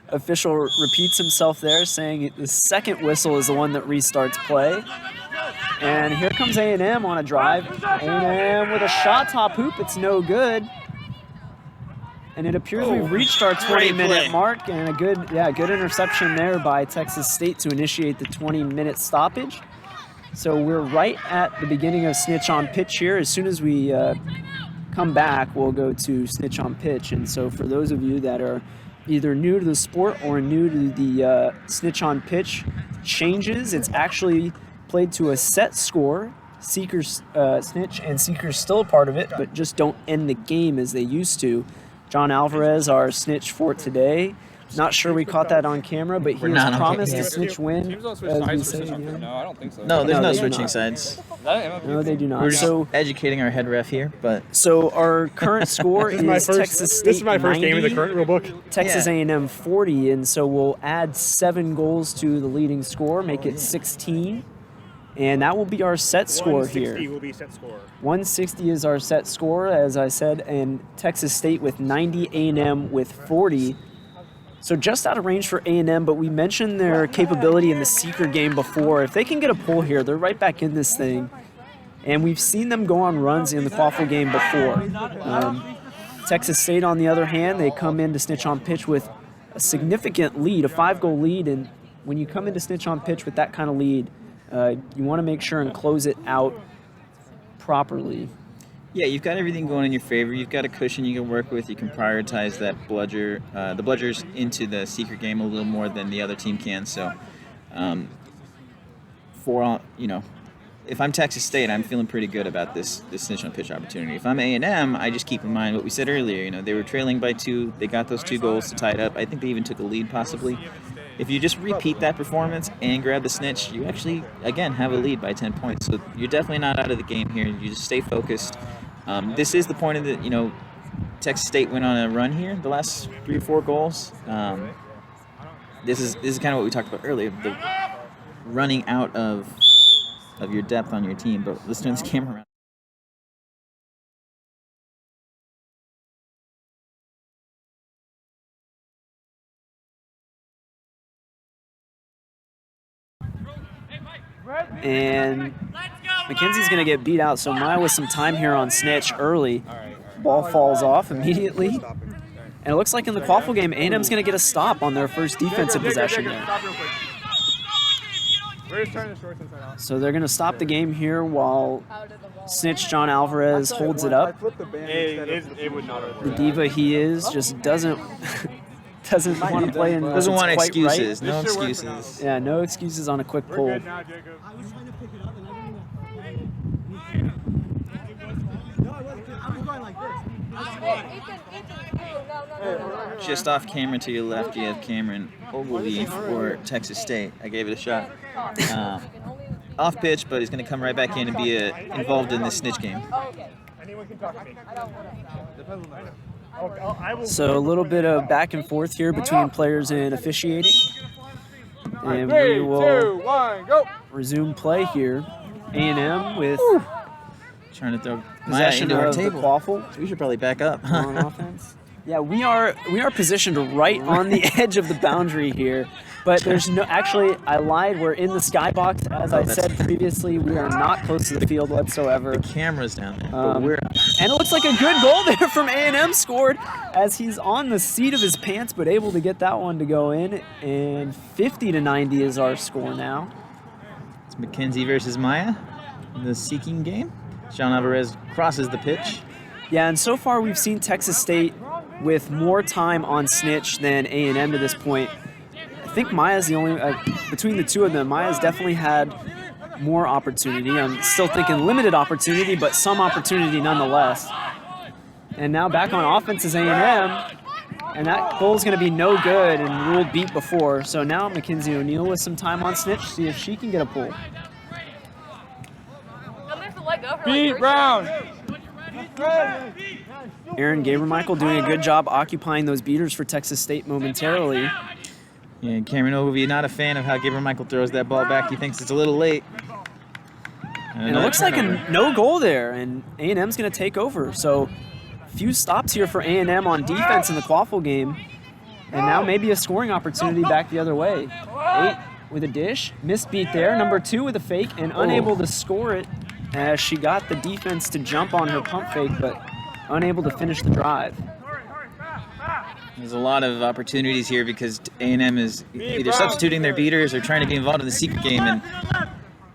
official repeats himself there, saying the second whistle is the one that restarts play. And here comes A&M on a drive. A&M with a shot top hoop. It's no good. And it appears we've reached our 20-minute mark, and a good interception there by Texas State to initiate the 20-minute stoppage. So we're right at the beginning of snitch on pitch here. As soon as we come back, we'll go to snitch on pitch. And so for those of you that are either new to the sport or new to the snitch on pitch changes, it's actually played to a set score. Seekers snitch and Seekers still a part of it, but just don't end the game as they used to. John Alvarez, our snitch for today, Not sure we caught that on camera, but he We're not has on promised camera. a snitch win. Teams don't switch As we sides for say something. again. No, I don't think so. No, there's No, no they do switching not. sides. No, they do not. We're just So, educating our head ref here, but our current score This is my is first. Texas State This is my first game in the 90, current rule book. Texas Yeah. A&M 40, and so we'll add 7 goals to the leading score, make it 16, and that will be our set score 160 here. will be set score. 160 is our set score, as I said, and Texas State with 90, A&M with 40. So just out of range for A&M, but we mentioned their capability in the seeker game before. If they can get a pull here, they're right back in this thing. And we've seen them go on runs in the quaffle game before. Texas State, on the other hand, they come in to snitch on pitch with a significant lead, a 5-goal lead. And when you come in to snitch on pitch with that kind of lead, you want to make sure and close it out properly. yeah, you've got everything going in your favor. You've got a cushion you can work with. You can prioritize that the bludgers into the seeker game a little more than the other team can. So, if I'm Texas State, I'm feeling pretty good about this snitch on pitch opportunity. If I'm A&M, I just keep in mind what we said earlier. They were trailing by 2. They got those 2 goals to tie it up. I think they even took a lead possibly. If you just repeat that performance and grab the snitch, you actually, again, have a lead by 10 points. So you're definitely not out of the game here. You just stay focused. This is the point of the, Texas State went on a run here, the last 3 or 4 goals. This is kind of what we talked about earlier, the running out of your depth on your team. But let's turn this camera around. And Mackenzie's going to get beat out, so Maya with some time here on snitch early. Ball falls off immediately. And it looks like in the quaffle game, A&M's going to get a stop on their first defensive possession there. Stop real quick. We're just turning the shorts inside out. So they're going to stop the game here while snitch John Alvarez holds it up. It would not have The worked. diva he is just doesn't want to play in Doesn't what's want quite excuses. right. No This should work for excuses. Yeah, no excuses on a quick We're pull. good now, Jacob. I was trying to pick it up and I didn't know. No, I was going like this. Just off camera to your left, you have Cameron Ogilvie for Texas State. I gave it a shot. Off pitch, but he's going to come right back in and be involved in this snitch game. Anyone can talk to me. So a little bit of back and forth here between players and officiating. And we will 1, go! resume play here. A&M with Trying to throw Maya possession into our of the table. quaffle We should probably back up. on offense. Yeah, we are positioned right on the edge of the boundary here. But there's no, actually, I lied. We're in the skybox. As I said previously, we are not close to the field whatsoever. The camera's down there, but we're And it looks like a good goal there from A&M scored as he's on the seat of his pants, but able to get that one to go in. And 50-90 is our score now. It's Mackenzie versus Maya, the seeking game. John Alvarez crosses the pitch. Yeah, and so far we've seen Texas State with more time on snitch than A&M to this point. I think Maya's the only, between the two of them, Maya's definitely had more opportunity. I'm still thinking limited opportunity, but some opportunity nonetheless. And now back on offense is A&M, and that goal is going to be no good and ruled beat before. So now Mackenzie O'Neill with some time on snitch, see if she can get a pull. Beat Brown! Aaron Gabermichael doing a good job occupying those beaters for Texas State momentarily. Yeah, Cameron Ogilvie, not a fan of how Gabriel Michael throws that ball back. He thinks it's a little late. And it looks like a no goal there, and A&M's going to take over. So few stops here for A&M on defense in the quaffle game. And now maybe a scoring opportunity back the other way. 8 with a dish, missed beat there. Number 2 with a fake and unable to score it as she got the defense to jump on her pump fake, but unable to finish the drive. There's a lot of opportunities here because A&M is either substituting their beaters or trying to be involved in the secret game, and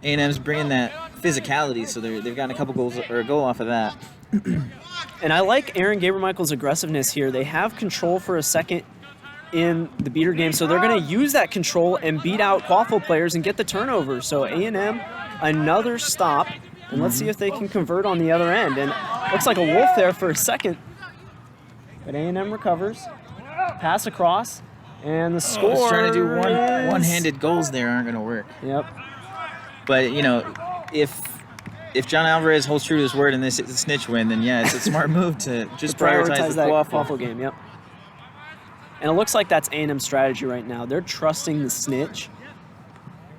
A&M's bringing that physicality, so they've gotten a couple goals or a goal off of that. And I like Aaron Gabermichael's aggressiveness here. They have control for a second in the beater game, so they're going to use that control and beat out quaffle players and get the turnover. So A&M, another stop, and let's see if they can convert on the other end. And looks like a wolf there for a second, but A&M recovers. Pass across, And the Oh, score it's trying to do is- one-handed goals there aren't going to work. Yep. But, you know, if John Alvarez holds true to his word and this is a snitch win, then yeah, it's a smart move to just prioritize the that quaffle. quaffle game. Yep. And it looks like that's A&M's strategy right now. They're trusting the snitch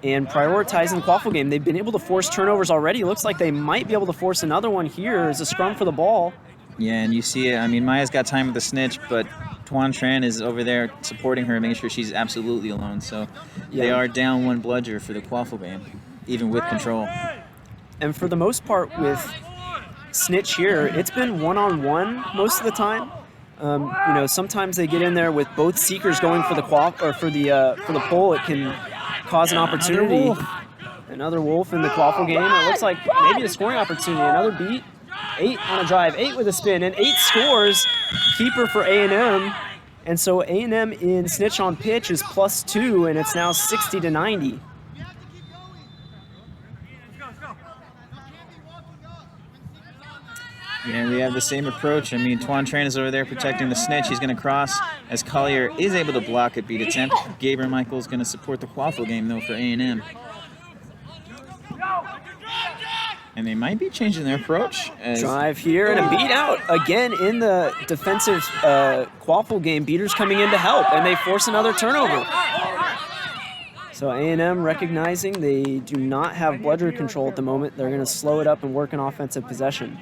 and prioritizing the quaffle game. They've been able to force turnovers already. It looks like they might be able to force another one here as a scrum for the ball. Yeah, and you see it. I mean, Maya's got time with the snitch, but Tuan Tran is over there supporting her, making sure she's absolutely alone. So they Yeah. are down one bludger for the quaffle game, even with control. And for the most part with snitch here, it's been one-on-one most of the time. You know, sometimes they get in there with both seekers going for the for the pole. It can cause an opportunity. Another wolf in the quaffle game. It looks like maybe a scoring opportunity. Another beat. 8 on a drive. 8 with a spin, and 8 scores. Keeper for A&M. And so A&M in snitch on pitch is +2, and it's now 60-90. Yeah, we have the same approach. I mean, Tuan Tran is over there protecting the snitch. He's going to cross as Collier is able to block a beat attempt. Gabriel Michael is going to support the quaffle game, though, for A&M. And they might be changing their approach. As Drive here and a beat out again in the defensive quaffle game. Beaters coming in to help, and they force another turnover. So A&M recognizing they do not have bludger control at the moment. They're going to slow it up and work an offensive possession.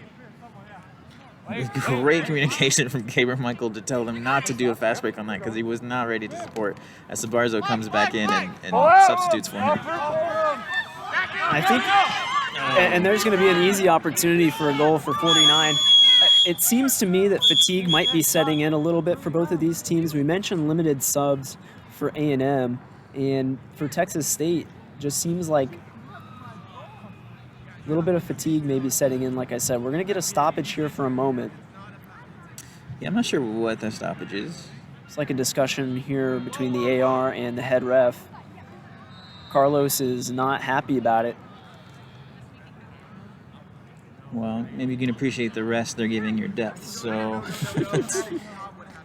with great communication from Gabriel Michael to tell them not to do a fast break on that because he was not ready to support as Sabarzo comes back in and substitutes for him. I think, and there's going to be an easy opportunity for a goal for 49. It seems to me that fatigue might be setting in a little bit for both of these teams. We mentioned limited subs for A&M, and for Texas State, just seems like a little bit of fatigue maybe setting in. Like I said, we're going to get a stoppage here for a moment. Yeah, I'm not sure what the stoppage is. It's like a discussion here between the AR and the head ref. Carlos is not happy about it. Well, maybe you can appreciate the rest they're giving your depth. So it's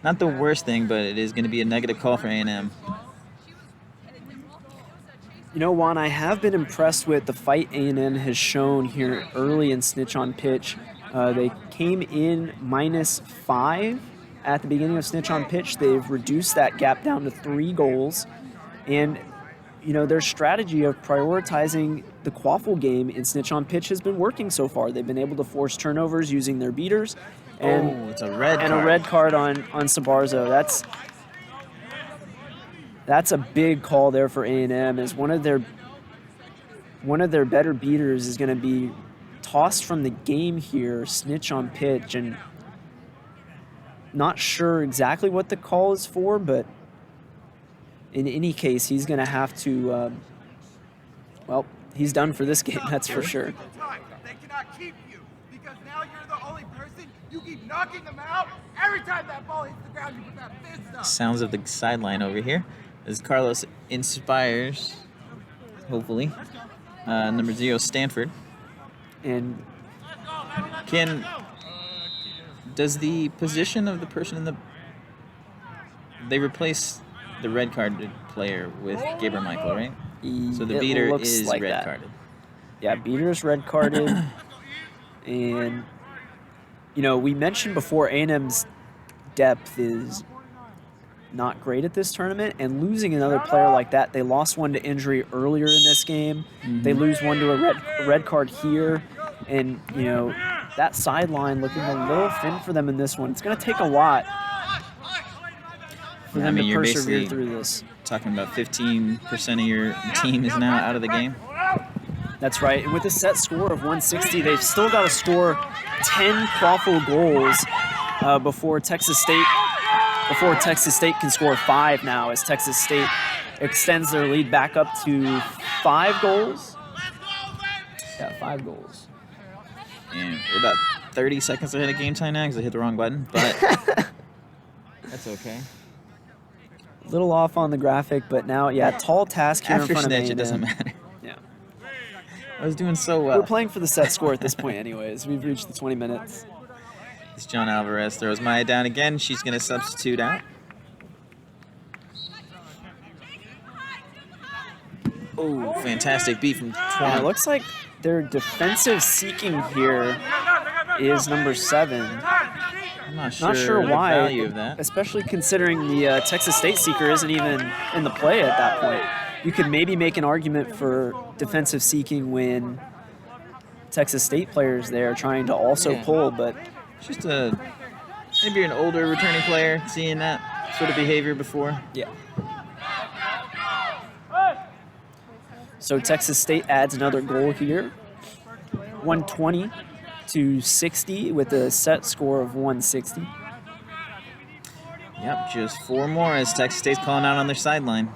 not the worst thing, but it is going to be a negative call for A&M. You know, Juan, I have been impressed with the fight A&M has shown here early in Snitch on Pitch. They came in -5 at the beginning of Snitch on Pitch. They've reduced that gap down to 3 goals. And, you know, their strategy of prioritizing the quaffle game in Snitch on Pitch has been working so far. They've been able to force turnovers using their beaters. And, it's a red and card. a red card on Sabarzo. That's a big call there for A&M, as one of their better beaters is going to be tossed from the game here, Snitch on Pitch, and not sure exactly what the call is for, but in any case, he's going to have to, well, he's done for this game, that's for sure. They cannot keep you because now you're the only person. You keep knocking them out. Every time that ball hits the ground, you put that fist up. Sounds of the sideline over here as Carlos inspires, hopefully, number 0, Stanford. And does the position of the person in the... They replace the red carded player with Gabriel Michael, right? So the it beater looks is like red that. carded. Yeah, beater's red carded. And, you know, we mentioned before A&M's depth is not great at this tournament, and losing another player like that, they lost one to injury earlier in this game. They lose one to a red card here, and, you know, that sideline looking a little thin for them in this one. It's going to take a lot for them to you're persevere basically through this. talking about 15% of your team is now out of the game. That's right. And with a set score of 160, they've still got to score 10 quaffle goals before Texas State can score 5 now, as Texas State extends their lead back up to 5 goals. Yeah, 5 goals. And we're about 30 seconds ahead of game time now because I hit the wrong button, but that's okay. A little off on the graphic, but now, yeah, tall task here After in front snitch, of it doesn't matter. Yeah. I was doing so well. We're playing for the set score at this point anyways. We've reached the 20 minutes. It's John Alvarez throws Maya down again. She's going to substitute out. Oh, fantastic beat from And Twan. it looks like their defensive seeking here is number 7. I'm not Not sure the why, value of that. especially considering the Texas State seeker isn't even in the play at that point. You could maybe make an argument for defensive seeking when Texas State players there trying to also Yeah. pull, but It's just maybe an older returning player seeing that sort of behavior before. yeah. So Texas State adds another goal here, 120 to 60 with a set score of 160. Yep, just 4 more as Texas State's calling out on their sideline.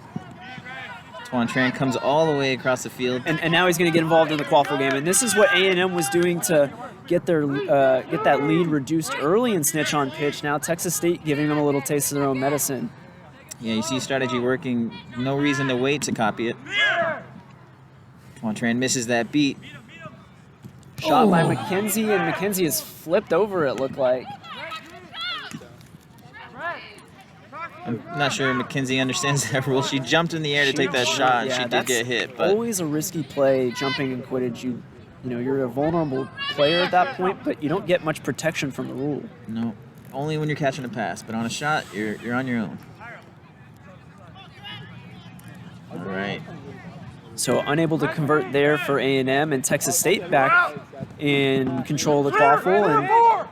Twan Tran comes all the way across the field. And now he's going to get involved in the quaffle game. And this is what A&M was doing to get their get that lead reduced early in snitch on pitch. Now Texas State giving them a little taste of their own medicine. Yeah, you see strategy working. No reason to wait to copy it. Twan Tran misses that beat. Shot by McKenzie, and McKenzie is flipped over, it looked like. I'm not sure McKenzie understands that rule. She jumped in the air to take that shot, and Yeah, she did that's get hit. But always a risky play, jumping in Quidditch. You know, you're a vulnerable player at that point, but you don't get much protection from the rule. no, only when you're catching a pass. But on a shot, you're on your own. All right. So unable to convert there for A&M, and Texas State back in control of the quaffle and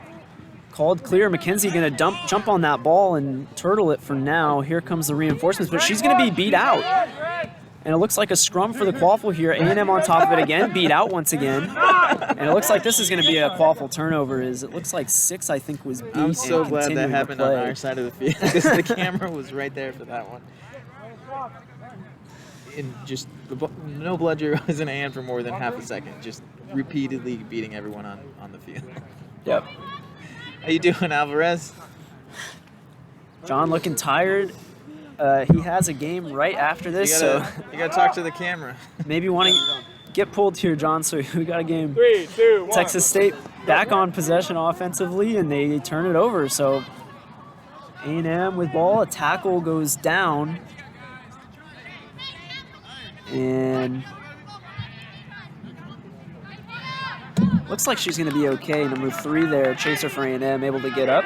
called clear. McKenzie going to jump on that ball and turtle it for now. Here comes the reinforcements, but she's going to be beat out. And it looks like a scrum for the quaffle here. A&M on top of it again, beat out once again. And it looks like this is going to be a quaffle turnover. It looks like 6, I think, was beat. I'm so and glad that continuing to happened on play. our side of the field because the camera was right there for that one. And just no bludger was in hand for more than half a second, just repeatedly beating everyone on the field. Yep. How you doing, Alvarez? John looking tired. He has a game right after this, You so gotta talk to the camera. maybe want to get pulled here, John. So we got a game. 3, 2, 1. Texas State back on possession offensively, and they turn it over. So A&M with ball, a tackle goes down, and looks like she's going to be okay. Number 3 there, chaser for A&M, able to get up,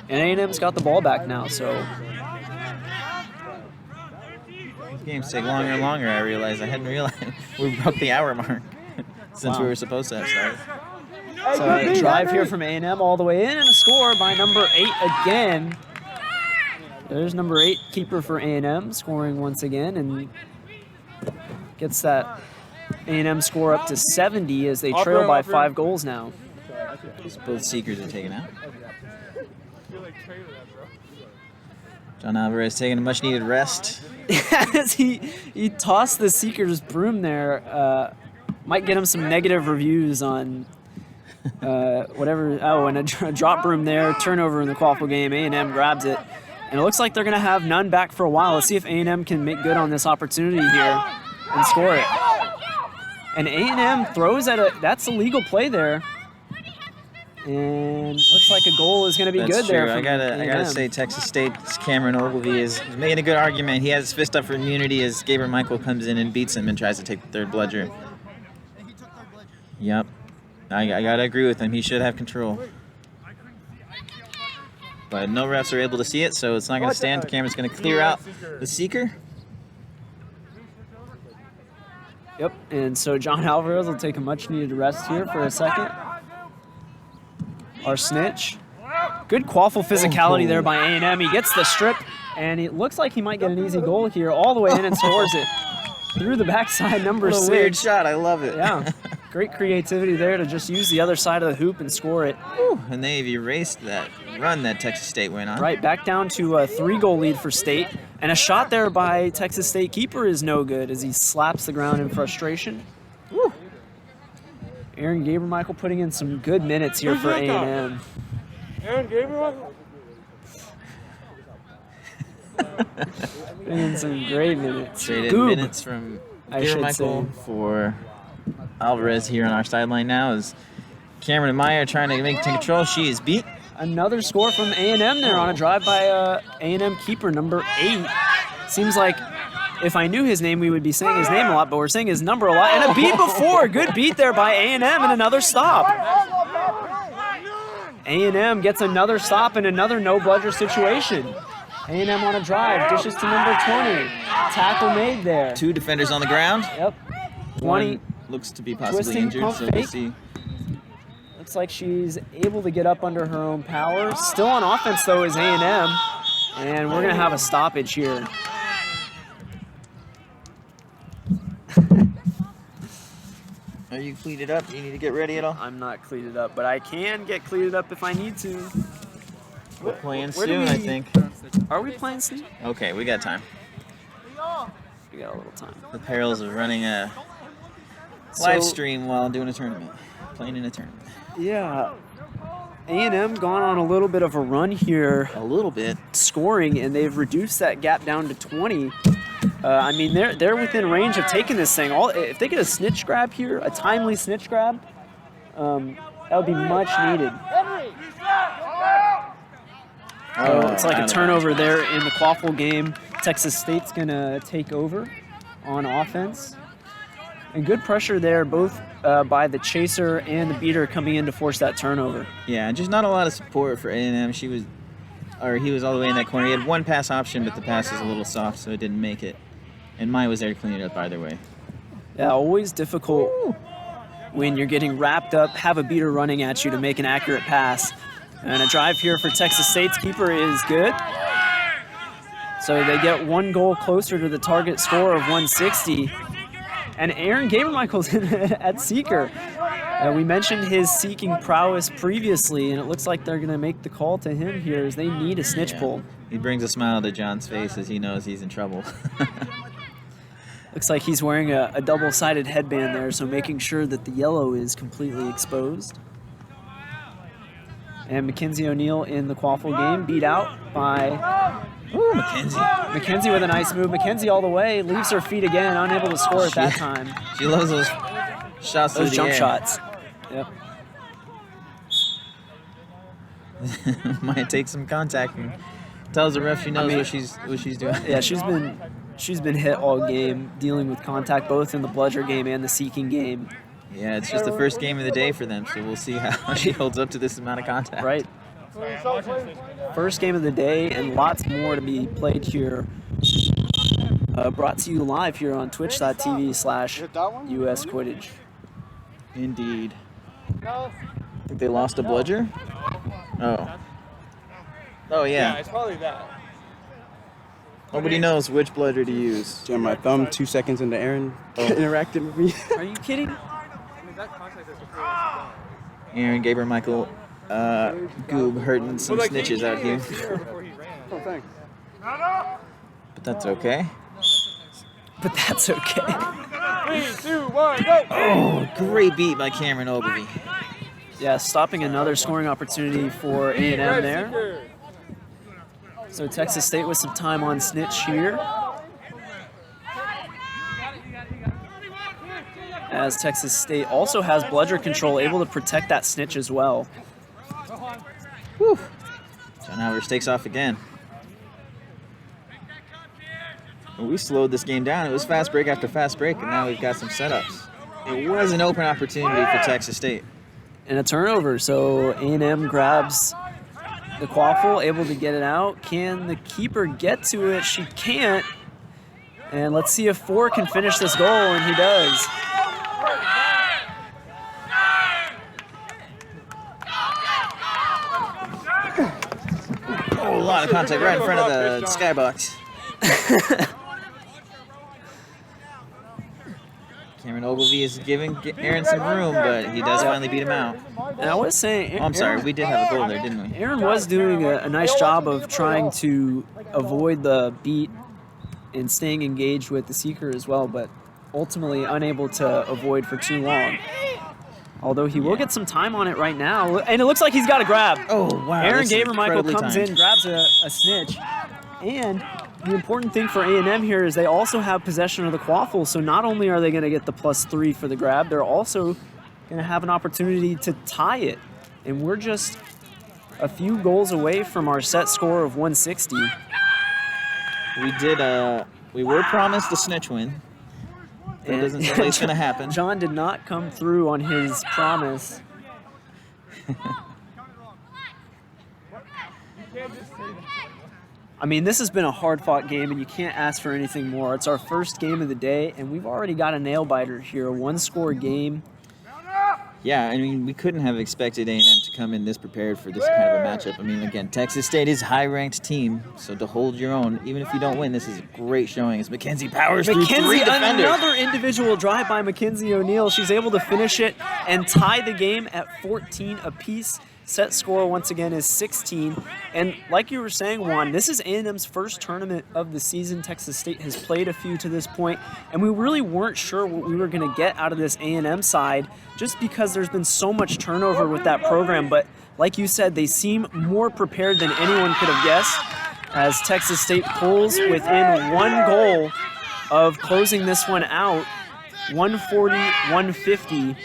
and A&M's got the ball back now. So These games take longer and longer. I realized I hadn't realized we broke the hour mark since we Wow. were supposed to have started. So a drive here from A&M all the way in, and a score by number 8 again. There's number 8 keeper for A&M scoring once again, and gets that A&M score up to 70 as they trail by 5 goals now. Both seekers are taken out. John Alvarez taking a much-needed rest. As he tossed the Seeker's broom there, might get him some negative reviews on whatever. Oh, and a drop broom there, turnover in the quaffle game. A&M grabs it, and it looks like they're going to have none back for a while. Let's see if A&M can make good on this opportunity here and score it. And A&M throws at that's a legal play there, and looks like a goal is going to be That's good true. there. I from gotta A&M. say, Texas State's Cameron Ogilvie is making a good argument. He has his fist up for immunity as Gabriel Michael comes in and beats him and tries to take the third bludger. Yep, I gotta agree with him. He should have control, but no refs are able to see it, so it's not gonna stand. Cameron's gonna clear out the seeker. Yep, and so John Alvarez will take a much-needed rest here for a second. Our snitch. Good quaffle physicality there by A&M. He gets the strip, and it looks like he might get an easy goal here all the way in and scores it. Through the backside, number What a 6. weird shot. I love it. Yeah, great creativity there to just use the other side of the hoop and score it. And they've erased that run that Texas State went on. Right, back down to a 3-goal lead for State. And a shot there by Texas State keeper is no good as he slaps the ground in frustration. Woo. Aaron Gabriel putting in some good minutes here for A&M. Aaron Gabriel? Putting in some great minutes. Traded Goob, minutes from I Gabriel should Michael say. for Alvarez here on our sideline now as Cameron and Meyer trying to take control. She is beat. Another score from A&M there on a drive by A&M keeper number 8. Seems like If I knew his name, we would be saying his name a lot, but we're saying his number a lot. And a beat before. Good beat there by A&M and another stop. A&M gets another stop and another no-bludger situation. A&M on a drive, dishes to number 20. Tackle made there. 2 defenders on the ground. Yep. 20. One looks to be possibly Twisting injured, pump so we'll fake. see. Looks like she's able to get up under her own power. Still on offense, though, is A&M. And we're going to have a stoppage here. Are you cleated up? Do you need to get ready at all? I'm not cleated up, but I can get cleated up if I need to. We're playing Where do soon, we- I think. Are we playing Steve? Okay, we got time. We got a little time. The perils of running a live So- stream while doing a tournament. Playing in a tournament. Yeah. A&M gone on a little bit of a run here, A little bit. scoring, and they've reduced that gap down to 20. I mean, they're within range of taking this thing. If they get a snitch grab here, a timely snitch grab, that would be much needed. It's like a turnover there in the Quaffle game. Texas State's gonna take over on offense. And good pressure there, both by the chaser and the beater coming in to force that turnover. Yeah, just not a lot of support for A&M. He was all the way in that corner. He had one pass option, but the pass was a little soft, so it didn't make it. And Maya was there to clean it up either way. Yeah, always difficult when you're getting wrapped up, have a beater running at you to make an accurate pass. And a drive here for Texas State's keeper is good. So they get one goal closer to the target score of 160. And Aaron Gabermichael's in at seeker. We mentioned his seeking prowess previously, and it looks like they're going to make the call to him here as they need a snitch pull. He brings a smile to John's face as he knows he's in trouble. Looks like he's wearing a double-sided headband there, so making sure that the yellow is completely exposed. And Mackenzie O'Neill in the Quaffle game, beat out by Ooh, Mackenzie. Mackenzie with a nice move. Mackenzie all the way, leaves her feet again, unable to score at that time. She loves those shots through Those the jump air. shots. Yep. Might take some contact and tells the ref she knows what she's doing. Yeah, she's been hit all game, dealing with contact both in the bludger game and the seeking game. Yeah, it's just the first game of the day for them, so we'll see how she holds up to this amount of contact. Right. First game of the day, and lots more to be played here. Brought to you live here on twitch.tv/US Quidditch. Indeed. Think they lost a bludger? Oh. Oh yeah. It's probably that. Nobody knows which bludger to use. Jam my thumb 2 seconds into Aaron interacting with me. Are you kidding? Aaron Gabermichael, Goob hurting some snitches out here. Oh, thanks. But that's okay. But that's okay. 3, 2, 1, go! Oh, great beat by Cameron Ogilvy. Yeah, stopping another scoring opportunity for A&M there. So Texas State with some time on snitch here. As Texas State also has bludger control, able to protect that snitch as well. Whew. John Albers takes off again. Well, we slowed this game down. It was fast break after fast break, and now we've got some setups. It was an open opportunity for Texas State. And a turnover, so A&M grabs the Quaffle, able to get it out. Can the keeper get to it? She can't. And let's see if 4 can finish this goal, and he does. Oh, a lot of contact right in front of the skybox. Cameron Ogilvy is giving Aaron some room, but he does finally beat him out. And I was saying, Oh, I'm sorry, we did have a goal there, didn't we? Aaron was doing a nice job of trying to avoid the beat and staying engaged with the seeker as well, but ultimately unable to avoid for too long. Although he will get some time on it right now, and it looks like he's got a grab. Oh, wow. Aaron that's Gabermichael incredibly comes timed. in, grabs a snitch, and the important thing for A&M here is they also have possession of the Quaffle, so not only are they going to get the +3 for the grab, they're also going to have an opportunity to tie it. And we're just a few goals away from our set score of 160. We did We were promised a snitch win. That And- doesn't sound like it's going to happen. John did not come through on his promise. I mean, this has been a hard-fought game, and you can't ask for anything more. It's our first game of the day, and we've already got a nail-biter here, a one-score game. Yeah, I mean, we couldn't have expected A&M to come in this prepared for this kind of a matchup. I mean, again, Texas State is a high-ranked team, so to hold your own, even if you don't win, this is a great showing as Mackenzie powers through 3 defenders. Another individual drive by Mackenzie O'Neill. She's able to finish it and tie the game at 14 apiece. Set score once again is 16. And like you were saying, Juan, this is A&M's first tournament of the season. Texas State has played a few to this point, and we really weren't sure what we were going to get out of this A&M side just because there's been so much turnover with that program. But like you said, they seem more prepared than anyone could have guessed as Texas State pulls within 1 goal of closing this one out, 140-150.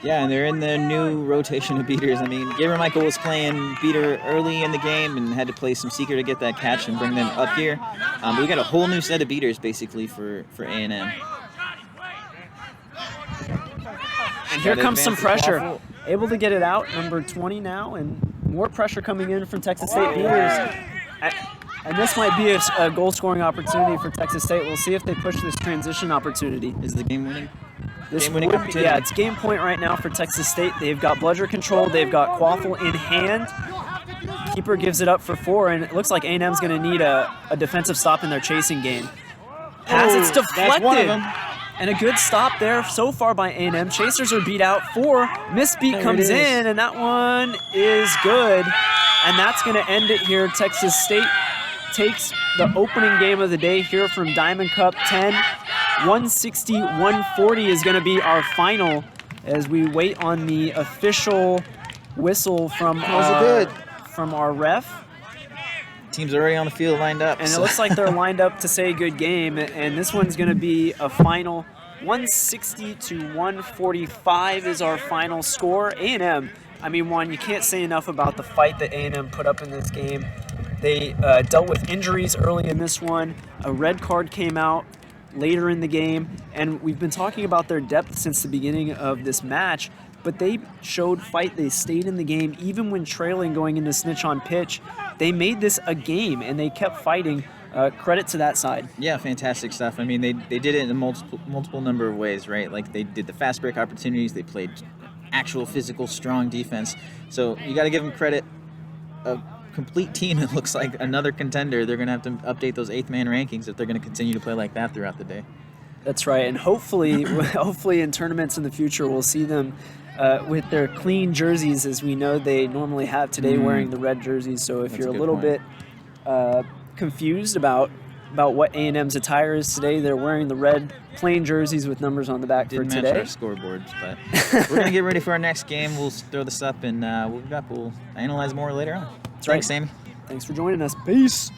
Yeah, and they're in the new rotation of beaters. I mean, Gabriel Michael was playing beater early in the game and had to play some seeker to get that catch and bring them up here. But we got a whole new set of beaters basically for A&M. And here comes some pressure. Able to get it out, number 20 now, and more pressure coming in from Texas State beaters. And this might be a goal-scoring opportunity for Texas State. We'll see if they push this transition opportunity. Is the game winning? This Game-winning would be, opportunity. yeah, it's game point right now for Texas State. They've got bludger control. They've got Quaffle in hand. Keeper gives it up for 4, and it looks like A&M's going to need a defensive stop in their chasing game. Pass, it's That's one of deflected. them. And a good stop there so far by A&M. Chasers are beat out 4. Misbeat There it comes is. in, and that one is good. And that's going to end it here. Texas State takes the opening game of the day here from Diamond Cup 10. 160-140 is going to be our final as we wait on the official whistle from our ref. Teams are already on the field lined up. And it so- looks like they're lined up to say good game. And this one's going to be a final 160-145 is our final score. A&M, I mean, Juan, you can't say enough about the fight that A&M put up in this game. They dealt with injuries early in this one. A red card came out later in the game. And we've been talking about their depth since the beginning of this match. But they showed fight. They stayed in the game. Even when trailing going into snitch on pitch, they made this a game, and they kept fighting. Credit to that side. Yeah, fantastic stuff. I mean, they did it in a multiple number of ways, right? Like they did the fast break opportunities. They played actual physical, strong defense. So you got to give them credit. A complete team, it looks like another contender. They're going to have to update those 8th man rankings if they're going to continue to play like that throughout the day. That's right, and hopefully in tournaments in the future, we'll see them with their clean jerseys, as we know they normally have today, wearing the red jerseys. So if That's you're a a good little point. bit confused about what A&M's attire is today, they're wearing the red plain jerseys with numbers on the back Didn't for match today. our scoreboards, but we're going to get ready for our next game. We'll throw this up and we'll analyze more later on. That's Thanks, right. Sammy. Thanks for joining us. Peace.